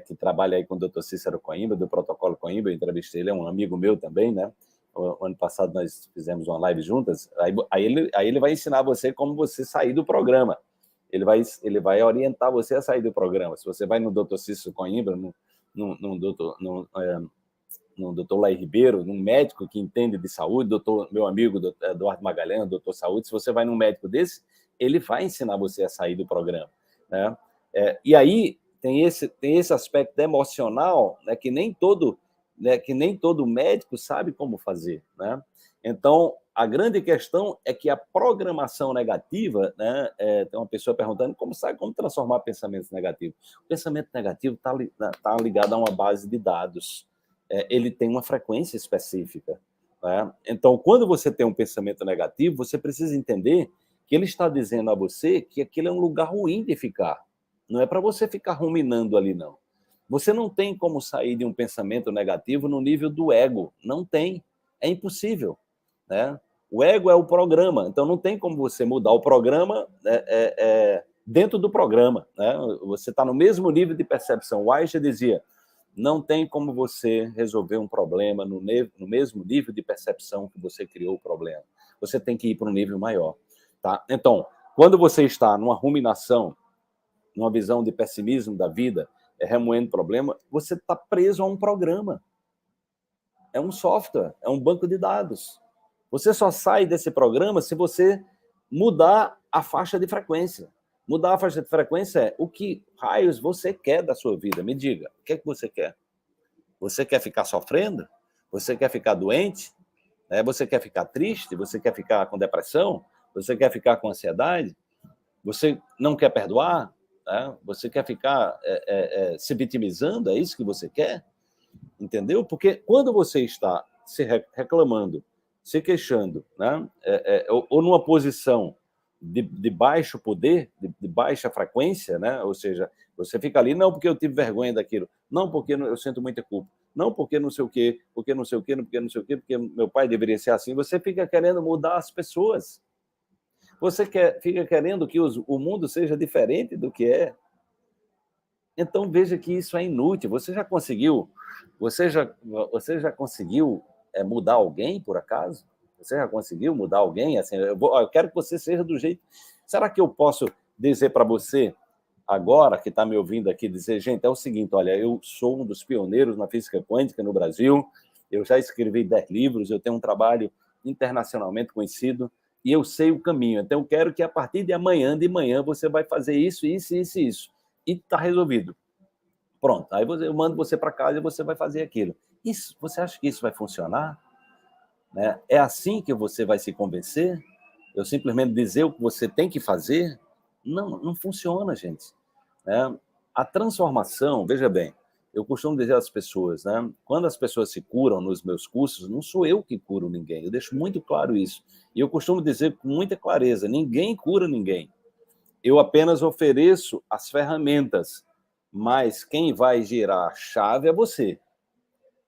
que trabalha aí com o Dr. Cícero Coimbra, do Protocolo Coimbra, eu entrevistei ele, é um amigo meu também, né? O ano passado nós fizemos uma live juntas, aí ele vai ensinar você como você sair do programa. Ele vai orientar você a sair do programa. Se você vai no Dr. Cícero Coimbra, no doutor Laí Ribeiro, num médico que entende de saúde, meu amigo Eduardo Magalhães, doutor Saúde, se você vai num médico desse, ele vai ensinar você a sair do programa, né? E aí tem esse aspecto emocional, né, que nem todo médico sabe como fazer, né? Então, a grande questão é que a programação negativa, né, tem uma pessoa perguntando como transformar pensamentos negativos. O pensamento negativo está ligado a uma base de dados. Ele tem uma frequência específica, né? Então, quando você tem um pensamento negativo, você precisa entender que ele está dizendo a você que aquilo é um lugar ruim de ficar. Não é para você ficar ruminando ali, não. Você não tem como sair de um pensamento negativo no nível do ego. Não tem. É impossível, né? O ego é o programa, então não tem como você mudar o programa dentro do programa, né? Você está no mesmo nível de percepção. O Einstein dizia, não tem como você resolver um problema no mesmo nível de percepção que você criou o problema. Você tem que ir para um nível maior, tá? Então, quando você está numa ruminação, numa visão de pessimismo da vida, remoendo problema, você está preso a um programa. É um software, é um banco de dados. Você só sai desse programa se você mudar a faixa de frequência. Mudar a faixa de frequência é o que raios você quer da sua vida. Me diga, o que é que você quer? Você quer ficar sofrendo? Você quer ficar doente? Você quer ficar triste? Você quer ficar com depressão? Você quer ficar com ansiedade? Você não quer perdoar? Você quer ficar se vitimizando? É isso que você quer? Entendeu? Porque quando você está se reclamando, se queixando, né? Ou numa posição de baixo poder, de baixa frequência, né? Ou seja, você fica ali, não porque eu tive vergonha daquilo, não porque eu sinto muita culpa, não porque não sei o quê, porque não sei o quê, porque não sei o quê, porque meu pai deveria ser assim. Você fica querendo mudar as pessoas. Você fica querendo que o mundo seja diferente do que é. Então veja que isso é inútil. Você já conseguiu mudar alguém, por acaso? Você já conseguiu mudar alguém? Assim, eu quero que você seja do jeito... Será que eu posso dizer para você, agora que está me ouvindo aqui, dizer, gente, é o seguinte, olha, eu sou um dos pioneiros na física quântica no Brasil, eu já escrevi 10 livros, eu tenho um trabalho internacionalmente conhecido, e eu sei o caminho. Então eu quero que a partir de amanhã, você vai fazer isso, isso, isso e isso. E está resolvido. Pronto, aí eu mando você para casa e você vai fazer aquilo. Isso, você acha que isso vai funcionar? Né? É assim que você vai se convencer? Eu simplesmente dizer o que você tem que fazer? Não, não funciona, gente. A transformação, veja bem, eu costumo dizer às pessoas, né? Quando as pessoas se curam nos meus cursos, não sou eu que curo ninguém, eu deixo muito claro isso. E eu costumo dizer com muita clareza, ninguém cura ninguém. Eu apenas ofereço as ferramentas, mas quem vai girar a chave é você.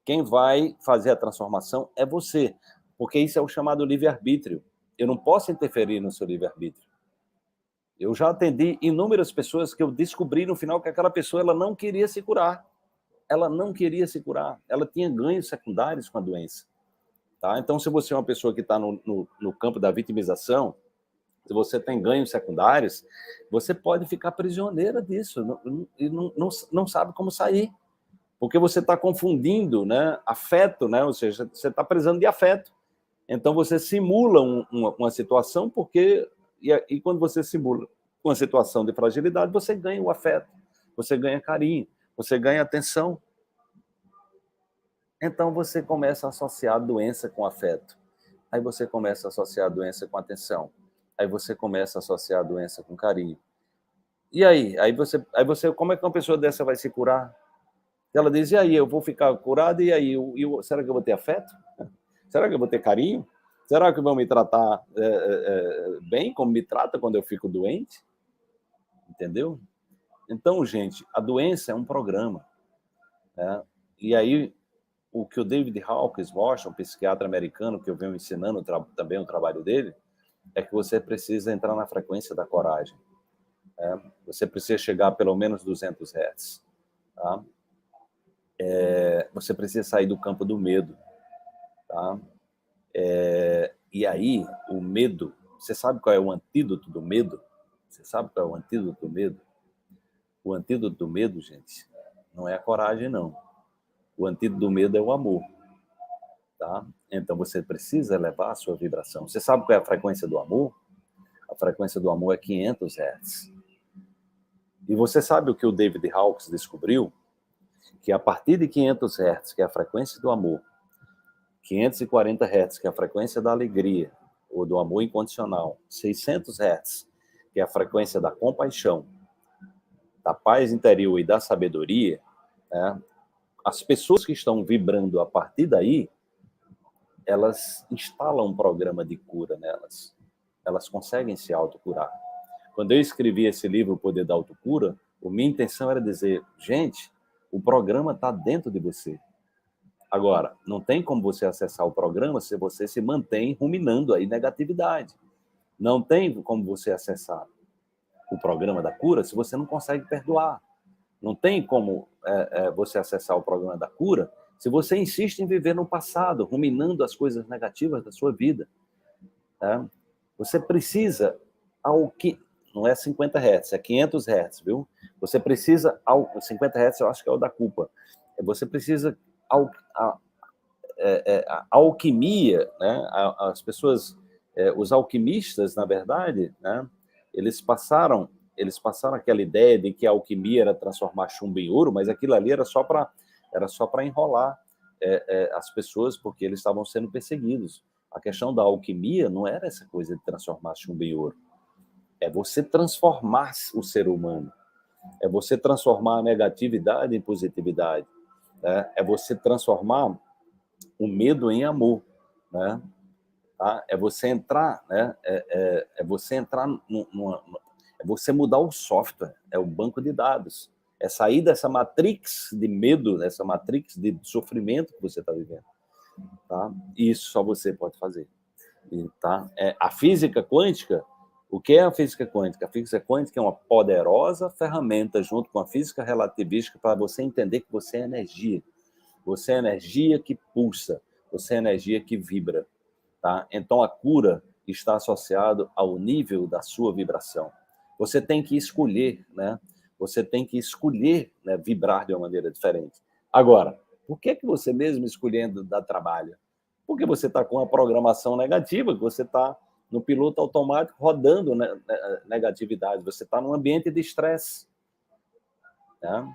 Quem vai fazer a transformação é você, porque isso é o chamado livre-arbítrio. Eu não posso interferir no seu livre-arbítrio. Eu já atendi inúmeras pessoas que eu descobri no final que aquela pessoa ela não queria se curar. Ela não queria se curar. Ela tinha ganhos secundários com a doença. Tá? Então, se você é uma pessoa que está no campo da vitimização, se você tem ganhos secundários, você pode ficar prisioneira disso e não sabe como sair. Porque você está confundindo, né, afeto, né? Ou seja, você está precisando de afeto. Então, você simula uma situação, e quando você simula uma situação de fragilidade, você ganha o afeto, você ganha carinho, você ganha atenção. Então, você começa a associar a doença com afeto. Aí você começa a associar a doença com atenção. Aí você começa a associar a doença com carinho. E aí? Aí você, como é que uma pessoa dessa vai se curar? Ela diz, e aí, eu vou ficar curada, e aí, será que eu vou ter afeto? Será que eu vou ter carinho? Será que vão me tratar bem, como me trata quando eu fico doente? Entendeu? Então, gente, a doença é um programa. Né? E aí, o que o David Hawkins mostra, um psiquiatra americano que eu venho ensinando também o trabalho dele, é que você precisa entrar na frequência da coragem. Você precisa chegar a pelo menos 200 Hz. Tá? Você precisa sair do campo do medo. Tá? E aí, o medo... Você sabe qual é o antídoto do medo? Você sabe qual é o antídoto do medo? O antídoto do medo, gente, não é a coragem, não. O antídoto do medo é o amor. Tá? Então, você precisa elevar a sua vibração. Você sabe qual é a frequência do amor? A frequência do amor é 500 Hz. E você sabe o que o David Hawkins descobriu? Que a partir de 500 Hz, que é a frequência do amor, 540 Hz, que é a frequência da alegria, ou do amor incondicional, 600 Hz, que é a frequência da compaixão, da paz interior e da sabedoria, né? As pessoas que estão vibrando a partir daí, elas instalam um programa de cura nelas. Elas conseguem se autocurar. Quando eu escrevi esse livro, O Poder da Autocura, a minha intenção era dizer, gente, o programa está dentro de você. Agora, não tem como você acessar o programa se você se mantém ruminando aí negatividade. Não tem como você acessar o programa da cura se você não consegue perdoar. Não tem como você acessar o programa da cura se você insiste em viver no passado, ruminando as coisas negativas da sua vida. Tá? Você precisa não é 50 Hz, é 500 Hz, viu? Você precisa... 50 Hz eu acho que é o da culpa. Você precisa... A alquimia, né? As pessoas... os alquimistas, na verdade, né? Eles passaram aquela ideia de que a alquimia era transformar chumbo em ouro, mas aquilo ali era só para enrolar as pessoas, porque eles estavam sendo perseguidos. A questão da alquimia não era essa coisa de transformar chumbo em ouro. É você transformar o ser humano. É você transformar a negatividade em positividade. Né? É você transformar o medo em amor. Né? Tá? É você entrar, né? É você entrar é você mudar o software, é o banco de dados. É sair dessa matrix de medo, dessa matrix de sofrimento que você está vivendo. Tá? E isso só você pode fazer. Tá? A física quântica, o que é a física quântica? A física quântica é uma poderosa ferramenta junto com a física relativística para você entender que você é energia. Você é energia que pulsa, você é energia que vibra. Tá? Então a cura está associada ao nível da sua vibração. Você tem que escolher, né? Você tem que escolher, né, vibrar de uma maneira diferente. Agora, por que você mesmo escolhendo dá trabalho? Porque você está com uma programação negativa, que você está no piloto automático rodando negatividade, você está num ambiente de estresse. Né?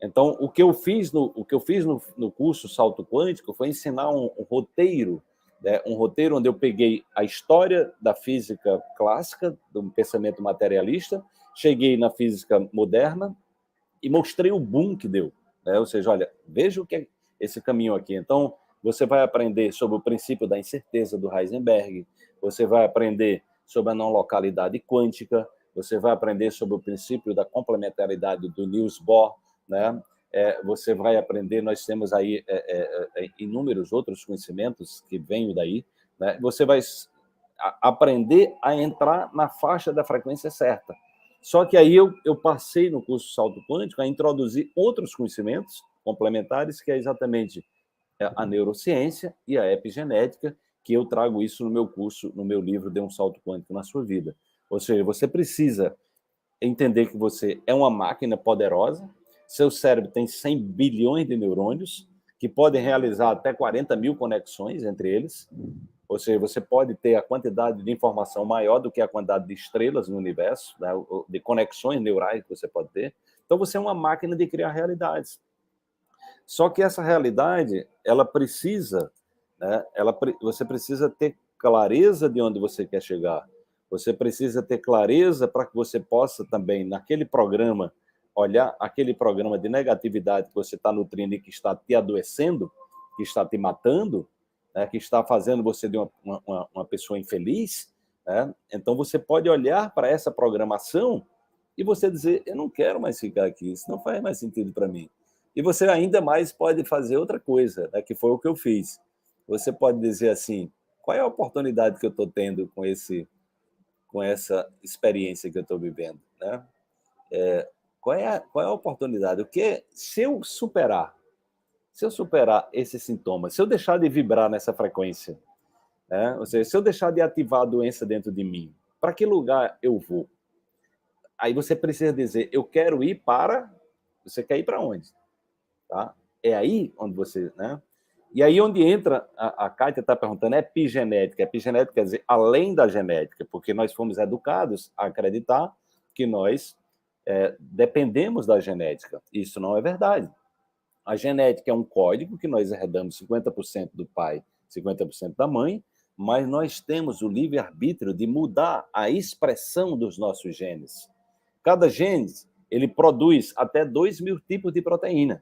Então, o que eu fiz no curso Salto Quântico foi ensinar um roteiro, né? Um roteiro onde eu peguei a história da física clássica, do pensamento materialista, cheguei na física moderna e mostrei o boom que deu. Né? Ou seja, olha, veja o que é esse caminho aqui. Então, você vai aprender sobre o princípio da incerteza do Heisenberg, você vai aprender sobre a não localidade quântica, você vai aprender sobre o princípio da complementaridade do Niels Bohr, né? Você vai aprender, nós temos aí inúmeros outros conhecimentos que vêm daí, né? Você vai aprender a entrar na faixa da frequência certa. Só que aí eu passei no curso Salto Quântico a introduzir outros conhecimentos complementares, que é exatamente a neurociência e a epigenética, que eu trago isso no meu curso, no meu livro Dê um Salto Quântico na Sua Vida. Ou seja, você precisa entender que você é uma máquina poderosa, seu cérebro tem 100 bilhões de neurônios, que podem realizar até 40 mil conexões entre eles, ou seja, você pode ter a quantidade de informação maior do que a quantidade de estrelas no universo, né, de conexões neurais que você pode ter. Então, você é uma máquina de criar realidades. Só que essa realidade, ela precisa, né, você precisa ter clareza de onde você quer chegar. Você precisa ter clareza para que você possa também, naquele programa, olhar aquele programa de negatividade que você está nutrindo e que está te adoecendo, que está te matando, né, que está fazendo você de uma pessoa infeliz, né? Então você pode olhar para essa programação e você dizer, eu não quero mais ficar aqui, isso não faz mais sentido para mim. E você ainda mais pode fazer outra coisa, né, que foi o que eu fiz. Você pode dizer assim, qual é a oportunidade que eu estou tendo com essa experiência que eu estou vivendo, né? Qual é a oportunidade? O que se eu superar esses sintomas, se eu deixar de vibrar nessa frequência, né? Ou seja, se eu deixar de ativar a doença dentro de mim, para que lugar eu vou? Aí você precisa dizer, eu quero ir para... Você quer ir para onde? Tá? É aí onde você... Né? E aí onde entra, a Kátia está perguntando, é epigenética. Epigenética quer dizer além da genética, porque nós fomos educados a acreditar que nós dependemos da genética. Isso não é verdade. A genética é um código que nós herdamos 50% do pai, 50% da mãe, mas nós temos o livre-arbítrio de mudar a expressão dos nossos genes. Cada gene, ele produz até 2.000 tipos de proteína.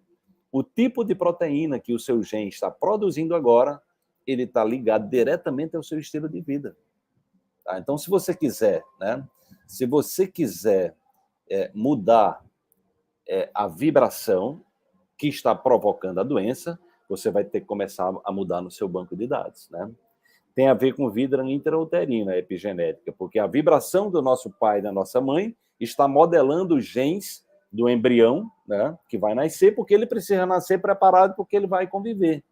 O tipo de proteína que o seu gene está produzindo agora, ele está ligado diretamente ao seu estilo de vida. Tá? Então, se você quiser, né? Se você quiser mudar a vibração que está provocando a doença, você vai ter que começar a mudar no seu banco de dados, né? Tem a ver com vida intrauterina, epigenética, porque a vibração do nosso pai e da nossa mãe está modelando os genes do embrião, né, que vai nascer, porque ele precisa nascer preparado, porque ele vai conviver.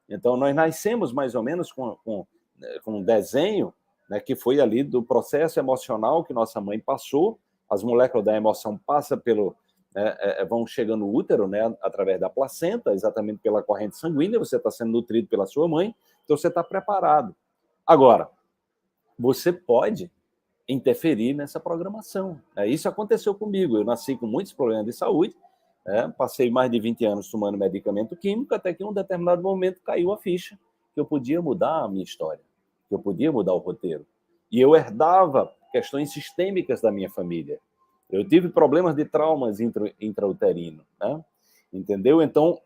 Então, nós nascemos mais ou menos com um desenho né, que foi ali do processo emocional que nossa mãe passou, as moléculas da emoção passam pelo, né, vão chegando no útero, né, através da placenta, exatamente pela corrente sanguínea, você está sendo nutrido pela sua mãe, então você está preparado. Agora, você pode interferir nessa programação. Isso aconteceu comigo, eu nasci com muitos problemas de saúde, passei mais de 20 anos tomando medicamento químico, até que em um determinado momento caiu a ficha que eu podia mudar a minha história, que eu podia mudar o roteiro. E eu herdava questões sistêmicas da minha família. Eu tive problemas de traumas intrauterino, né? Entendeu? Então,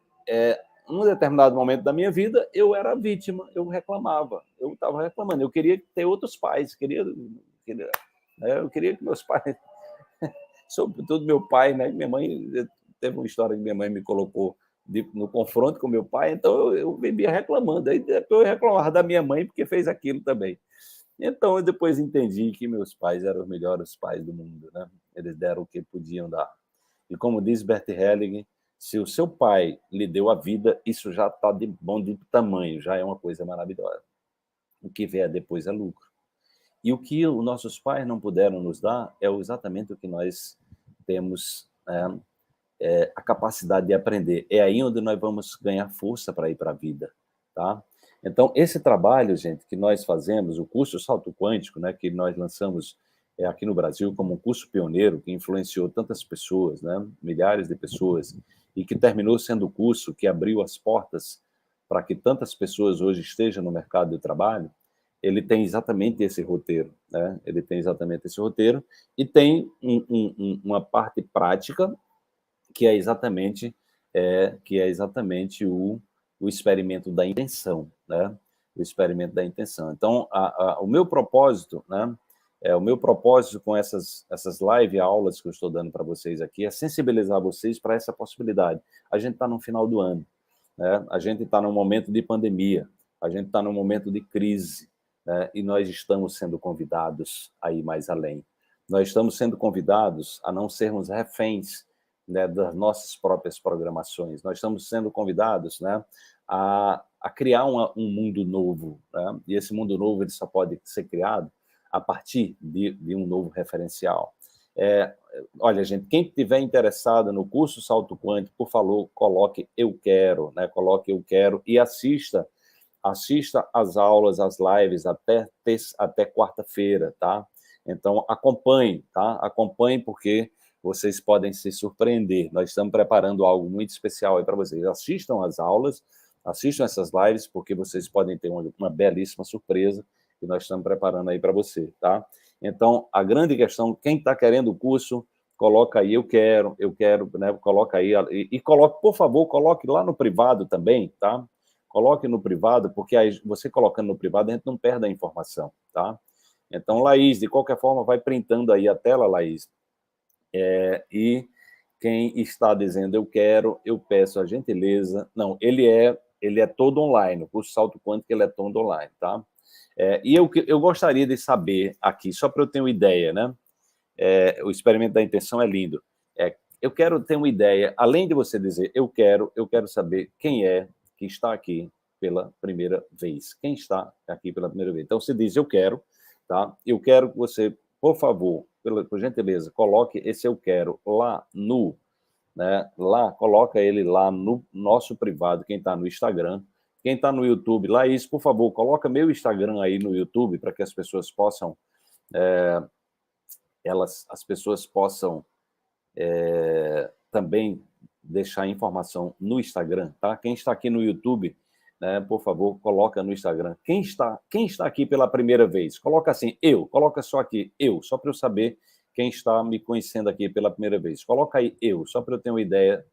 num determinado momento da minha vida, eu era vítima, eu reclamava, eu estava reclamando, eu queria ter outros pais, eu queria que meus pais, sobretudo meu pai, né? Minha mãe, teve uma história que minha mãe me colocou no confronto com meu pai, então eu vivia reclamando, aí depois eu reclamava da minha mãe porque fez aquilo também. Então eu depois entendi que meus pais eram os melhores pais do mundo, né? Eles deram o que podiam dar. E como diz Bert Hellinger, se o seu pai lhe deu a vida, isso já está de bom de tamanho, já é uma coisa maravilhosa. O que vier depois é lucro. E o que os nossos pais não puderam nos dar é exatamente o que nós temos, a capacidade de aprender. É aí onde nós vamos ganhar força para ir para a vida, tá? Então, esse trabalho, gente, que nós fazemos, o curso Salto Quântico, né, que nós lançamos aqui no Brasil como um curso pioneiro, que influenciou tantas pessoas, né, milhares de pessoas, e que terminou sendo o curso que abriu as portas para que tantas pessoas hoje estejam no mercado de trabalho, ele tem exatamente esse roteiro, né? Ele tem exatamente esse roteiro e tem uma parte prática que é exatamente o experimento da intenção, né? O experimento da intenção. Então, o meu propósito, né? O meu propósito com essas live aulas que eu estou dando para vocês aqui é sensibilizar vocês para essa possibilidade. A gente está no final do ano, né? A gente está num momento de pandemia, a gente está num momento de crise, né? E nós estamos sendo convidados a ir mais além. Nós estamos sendo convidados a não sermos reféns, né, das nossas próprias programações. Nós estamos sendo convidados, né, a criar um mundo novo, né? E esse mundo novo ele só pode ser criado a partir de um novo referencial. Olha, gente, quem estiver interessado no curso Salto Quântico, por favor, coloque eu quero, né? Coloque eu quero e assista às aulas, às lives até quarta-feira, tá? Então, acompanhe, tá? Acompanhe porque vocês podem se surpreender. Nós estamos preparando algo muito especial aí para vocês. Assistam às aulas, assistam essas lives, porque vocês podem ter uma belíssima surpresa que nós estamos preparando aí para você, tá? Então, a grande questão, quem está querendo o curso, coloca aí, eu quero, né? Coloca aí, e coloque, por favor, coloque lá no privado também, tá? Coloque no privado, porque aí você colocando no privado, a gente não perde a informação, tá? Então, Laís, de qualquer forma, vai printando aí a tela, Laís, e quem está dizendo eu quero, eu peço a gentileza. Não, ele é todo online, o curso Salto Quântico ele é todo online, tá? E eu gostaria de saber aqui, só para eu ter uma ideia, né? O experimento da intenção é lindo. Eu quero ter uma ideia, além de você dizer eu quero saber quem é que está aqui pela primeira vez. Quem está aqui pela primeira vez? Então, você diz eu quero, tá? Eu quero que você, por favor, por gentileza, coloque esse eu quero lá né? Coloca ele lá no nosso privado, quem está no Instagram. Quem está no YouTube, Laís, por favor, coloca meu Instagram aí no YouTube para que as pessoas possam, as pessoas possam também deixar informação no Instagram, tá? Quem está aqui no YouTube, né, por favor, coloca no Instagram. Quem está aqui pela primeira vez? Coloca assim, coloca só aqui, só para eu saber quem está me conhecendo aqui pela primeira vez. Coloca aí, só para eu ter uma ideia,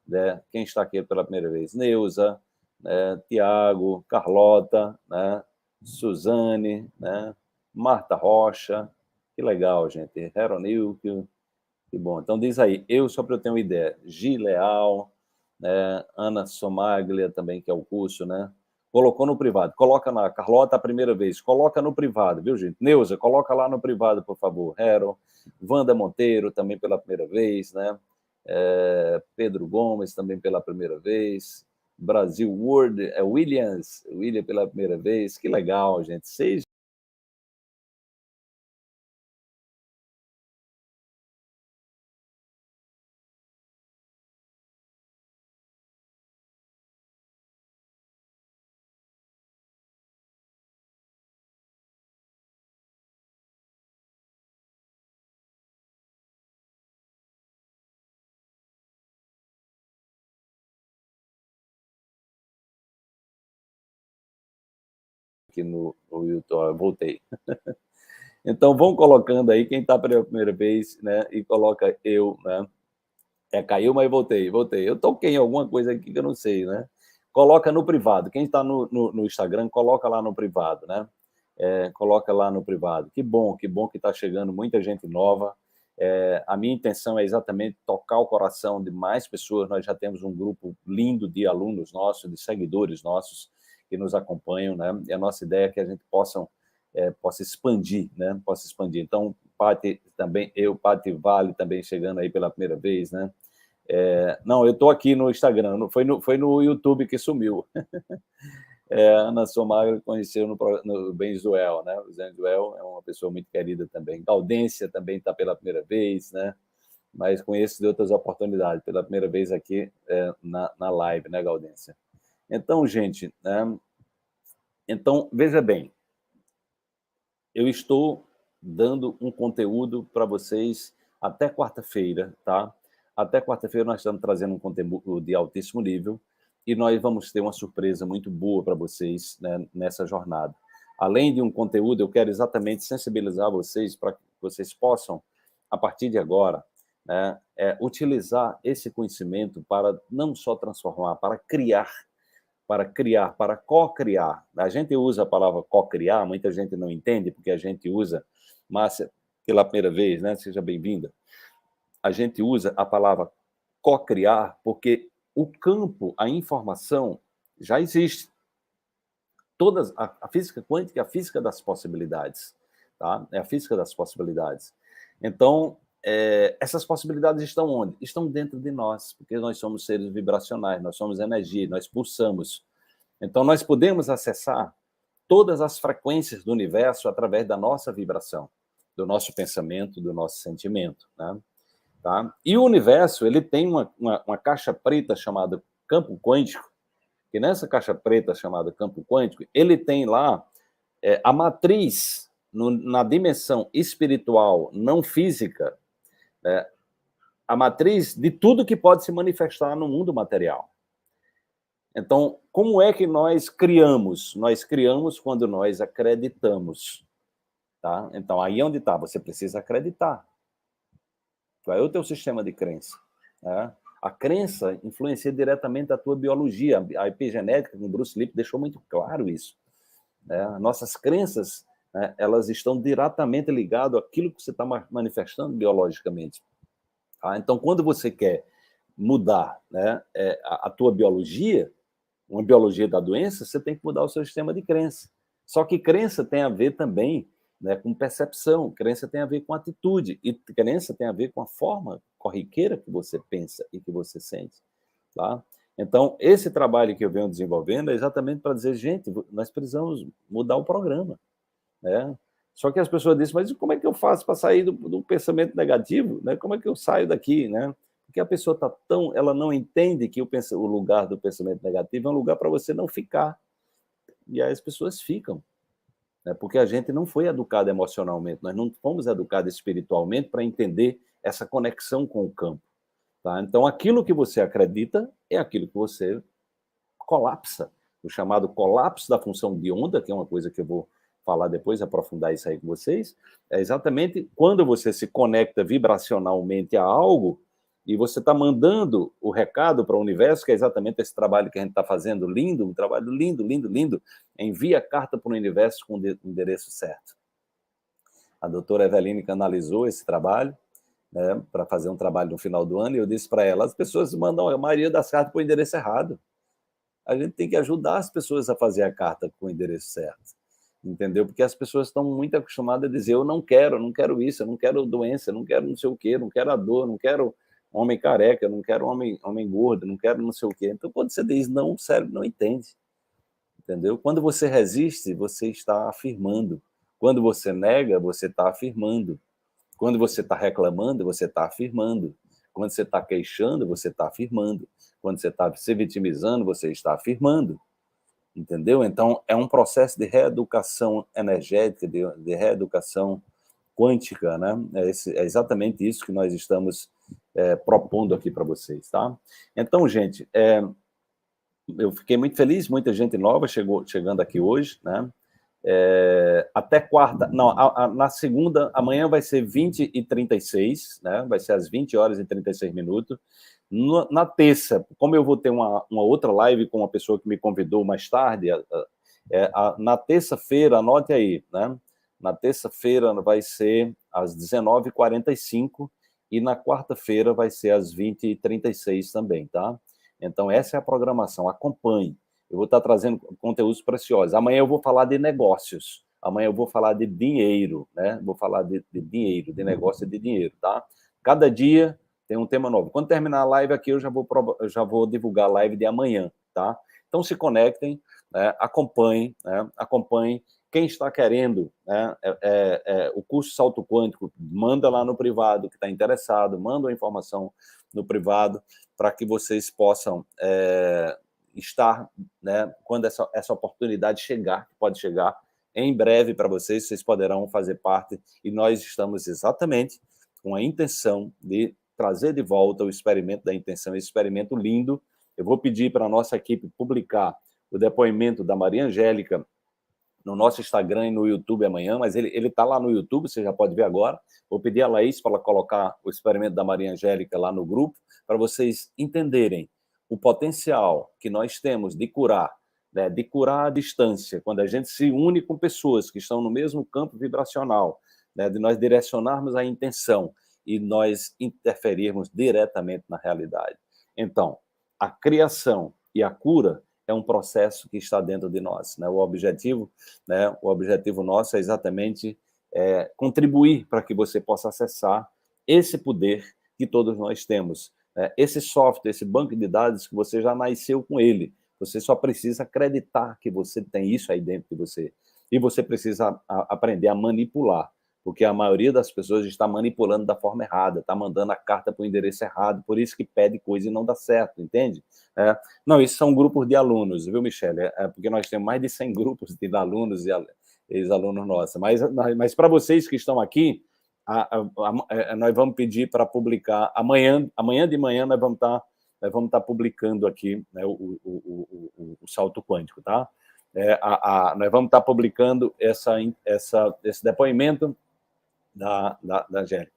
né, quem está aqui pela primeira vez. Neuza, né, Tiago, Carlota, né, Suzane, né, Marta Rocha, que legal, gente. Heronilke, que bom. Então diz aí, só para eu ter uma ideia, Gi Leal, né, Ana Somaglia também, que é o curso, né? Colocou no privado. Coloca na Carlota a primeira vez. Coloca no privado, viu, gente? Neuza, coloca lá no privado, por favor. Hero, Wanda Monteiro também pela primeira vez, né? Pedro Gomes também pela primeira vez. Brasil World, William pela primeira vez. Que legal, gente. 6 aqui no YouTube, voltei. Então, vão colocando aí, quem está pela primeira vez, né, e coloca eu, né, caiu, mas voltei. Eu toquei em alguma coisa aqui que eu não sei, né? Coloca no privado. Quem está no Instagram, coloca lá no privado, né? Coloca lá no privado. Que bom que está chegando muita gente nova. A minha intenção é exatamente tocar o coração de mais pessoas. Nós já temos um grupo lindo de alunos nossos, de seguidores nossos que nos acompanham, né? E a nossa ideia é que a gente possa expandir, né? Possa expandir. Então, Pati também, Pati Vale também chegando aí pela primeira vez, né? Não, eu estou aqui no Instagram, foi no YouTube que sumiu. Ana Somagra conheceu no Benzuel, né? O Benzuel é uma pessoa muito querida também. Gaudência também está pela primeira vez, né? Mas conheço de outras oportunidades, pela primeira vez aqui na live, né, Gaudência? Então, gente, né? Então, veja bem, eu estou dando um conteúdo para vocês até quarta-feira, tá? Até quarta-feira nós estamos trazendo um conteúdo de altíssimo nível e nós vamos ter uma surpresa muito boa para vocês, né, nessa jornada. Além de um conteúdo, eu quero exatamente sensibilizar vocês para que vocês possam, a partir de agora, né, utilizar esse conhecimento para não só transformar, para criar, para co-criar. A gente usa a palavra co-criar, muita gente não entende, porque a gente usa, Márcia, pela primeira vez, né? Seja bem-vinda. A gente usa a palavra co-criar porque o campo, a informação, já existe. A física quântica é a física das possibilidades, tá? É a física das possibilidades. Então, essas possibilidades estão onde? Estão dentro de nós, porque nós somos seres vibracionais, nós somos energia, nós pulsamos. Então, nós podemos acessar todas as frequências do universo através da nossa vibração, do nosso pensamento, do nosso sentimento, né? Tá? E o universo, ele tem uma caixa preta chamada campo quântico, que nessa caixa preta chamada campo quântico, ele tem lá a matriz na dimensão espiritual, não física, a matriz de tudo que pode se manifestar no mundo material. Então, como é que nós criamos? Nós criamos quando nós acreditamos, tá? Então, aí onde está? Você precisa acreditar. Qual é o teu sistema de crença? Né? A crença influencia diretamente a tua biologia. A epigenética, com Bruce Lipton, deixou muito claro isso. Né? Nossas crenças, né, elas estão diretamente ligadas àquilo que você está manifestando biologicamente. Tá? Então, quando você quer mudar, né, a tua biologia, uma biologia da doença, você tem que mudar o seu sistema de crença. Só que crença tem a ver também, né, com percepção, crença tem a ver com atitude, e crença tem a ver com a forma corriqueira que você pensa e que você sente. Tá? Então, esse trabalho que eu venho desenvolvendo é exatamente para dizer, gente, nós precisamos mudar o programa. Né? Só que as pessoas dizem, mas como é que eu faço para sair do pensamento negativo? Né? Como é que eu saio daqui? Né? Porque a pessoa está ela não entende que o lugar do pensamento negativo é um lugar para você não ficar. E aí as pessoas ficam. Né? Porque a gente não foi educado emocionalmente, nós não fomos educados espiritualmente para entender essa conexão com o campo. Tá? Então, aquilo que você acredita é aquilo que você colapsa. O chamado colapso da função de onda, que é uma coisa que eu vou falar depois, aprofundar isso aí com vocês, é exatamente quando você se conecta vibracionalmente a algo e você está mandando o recado para o universo, que é exatamente esse trabalho que a gente está fazendo, lindo, um trabalho lindo, lindo, lindo, envia a carta para o universo com o endereço certo. A doutora Eveline canalizou esse trabalho, né, para fazer um trabalho no final do ano, e eu disse para ela, as pessoas mandam a maioria das cartas para o endereço errado. A gente tem que ajudar as pessoas a fazer a carta com o endereço certo. Entendeu? Porque as pessoas estão muito acostumadas a dizer, eu não quero isso, eu não quero doença, eu não quero não sei o quê, não quero a dor, não quero homem careca, eu não quero homem gordo, não quero não sei o quê. Então, quando você diz não, o cérebro não entende. Entendeu? Quando você resiste, você está afirmando. Quando você nega, você está afirmando. Quando você está reclamando, você está afirmando. Quando você está queixando, você está afirmando. Quando você está se vitimizando, você está afirmando. Entendeu? Então, é um processo de reeducação energética, de reeducação quântica, né? É exatamente isso que nós estamos propondo aqui para vocês, tá? Então, gente, eu fiquei muito feliz, muita gente nova chegando aqui hoje, né? Até quarta, não, na segunda, amanhã vai ser 20h36, né? Vai ser às 20h36. Na terça, como eu vou ter uma outra live com uma pessoa que me convidou mais tarde, na terça-feira, anote aí, né? Na terça-feira vai ser às 19h45 e na quarta-feira vai ser às 20h36 também, tá? Então, essa é a programação, acompanhe. Eu vou estar trazendo conteúdos preciosos. Amanhã eu vou falar de negócios. Amanhã eu vou falar de dinheiro, né? Vou falar de dinheiro, de negócio e de dinheiro, tá? Cada dia tem um tema novo. Quando terminar a live aqui, eu já vou divulgar a live de amanhã, tá? Então, se conectem, né? Acompanhem, né? Acompanhem. Quem está querendo, né, o curso Salto Quântico, manda lá no privado, que está interessado, manda a informação no privado, para que vocês possam estar, né, quando essa oportunidade chegar, que pode chegar em breve para vocês poderão fazer parte, e nós estamos exatamente com a intenção de trazer de volta o experimento da intenção, esse experimento lindo. Eu vou pedir para a nossa equipe publicar o depoimento da Maria Angélica no nosso Instagram e no YouTube amanhã, mas ele está lá no YouTube, você já pode ver agora. Vou pedir a Laís para ela colocar o experimento da Maria Angélica lá no grupo, para vocês entenderem o potencial que nós temos de curar, né, de curar à distância, quando a gente se une com pessoas que estão no mesmo campo vibracional, né, de nós direcionarmos a intenção e nós interferirmos diretamente na realidade. Então, a criação e a cura é um processo que está dentro de nós, né? O objetivo nosso é exatamente contribuir para que você possa acessar esse poder que todos nós temos, né? Esse software, esse banco de dados que você já nasceu com ele. Você só precisa acreditar que você tem isso aí dentro de você. E você precisa aprender a manipular, porque a maioria das pessoas está manipulando da forma errada, está mandando a carta para o endereço errado, por isso que pede coisa e não dá certo, entende? Não, isso são grupos de alunos, viu, Michele? Porque nós temos mais de 100 grupos de alunos e ex-alunos nossos. Mas para vocês que estão aqui, nós vamos pedir para publicar amanhã de manhã nós vamos estar publicando aqui, né, o salto quântico, tá? Nós vamos estar publicando esse depoimento da Angélica.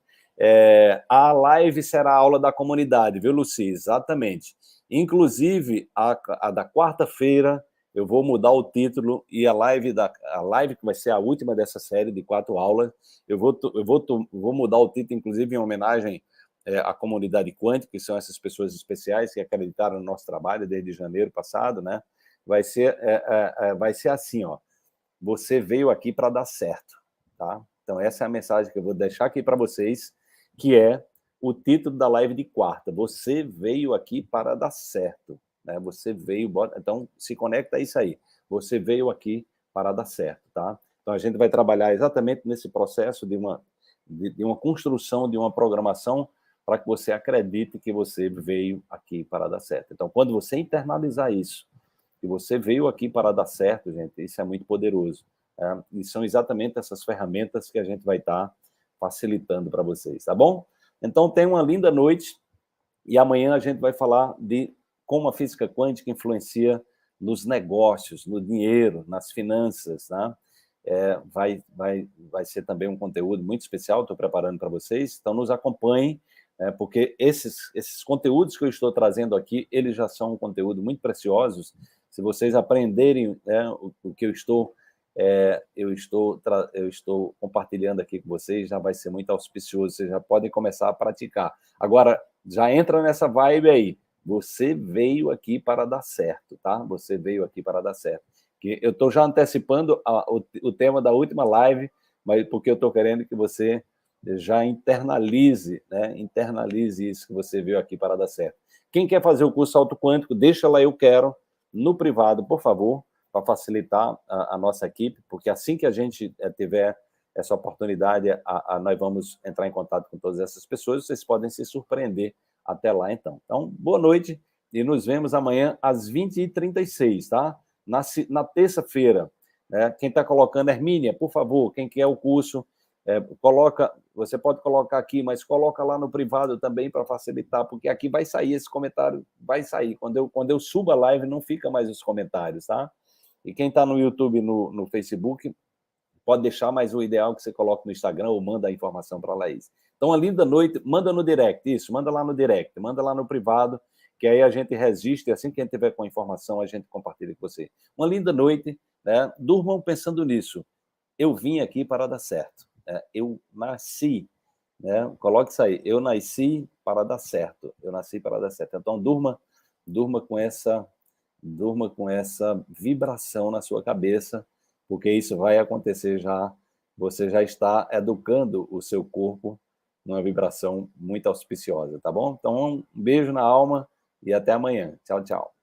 A live será a aula da comunidade, viu, Luci? Exatamente. Inclusive, a da quarta-feira, eu vou mudar o título e a live que vai ser a última dessa série de 4 aulas, eu vou mudar o título, inclusive, em homenagem à comunidade quântica, que são essas pessoas especiais que acreditaram no nosso trabalho desde janeiro passado, né? Vai ser assim, ó. Você veio aqui para dar certo, tá? Então, essa é a mensagem que eu vou deixar aqui para vocês, que é o título da live de quarta. Você veio aqui para dar certo, né? Você veio... Então, se conecta a isso aí. Você veio aqui para dar certo, tá? Então, a gente vai trabalhar exatamente nesse processo de uma construção, de uma programação, para que você acredite que você veio aqui para dar certo. Então, quando você internalizar isso, que você veio aqui para dar certo, gente, isso é muito poderoso. E são exatamente essas ferramentas que a gente vai estar facilitando para vocês, tá bom? Então, tenha uma linda noite e amanhã a gente vai falar de como a física quântica influencia nos negócios, no dinheiro, nas finanças, tá? Vai ser também um conteúdo muito especial, estou preparando para vocês, então nos acompanhem, porque esses conteúdos que eu estou trazendo aqui, eles já são um conteúdo muito preciosos. Se vocês aprenderem o que eu estou compartilhando aqui com vocês, já vai ser muito auspicioso, vocês já podem começar a praticar. Agora, já entra nessa vibe aí, você veio aqui para dar certo, tá? Você veio aqui para dar certo. Que eu estou já antecipando o tema da última live, mas porque eu estou querendo que você já internalize, né? Internalize isso que você veio aqui para dar certo. Quem quer fazer o curso Salto Quântico, deixa lá, eu quero, no privado, por favor, para facilitar a nossa equipe, porque assim que a gente tiver essa oportunidade, nós vamos entrar em contato com todas essas pessoas, vocês podem se surpreender até lá, então. Então, boa noite e nos vemos amanhã às 20h36, tá? Na terça-feira, né? Quem está colocando, Hermínia, por favor, quem quer o curso, você pode colocar aqui, mas coloca lá no privado também para facilitar, porque aqui vai sair esse comentário, vai sair. Quando eu subo a live, não fica mais os comentários, tá? E quem está no YouTube, no Facebook, pode deixar, mas o ideal é que você coloque no Instagram ou manda a informação para a Laís. Então, uma linda noite, manda no direct, isso, manda lá no direct, manda lá no privado, que aí a gente registra e assim que a gente tiver com a informação, a gente compartilha com você. Uma linda noite, né? Durmam pensando nisso. Eu vim aqui para dar certo. Né? Eu nasci, né? Coloque isso aí, eu nasci para dar certo. Eu nasci para dar certo. Então, durma com essa vibração na sua cabeça, porque isso vai acontecer já. Você já está educando o seu corpo numa vibração muito auspiciosa, tá bom? Então, um beijo na alma e até amanhã. Tchau, tchau.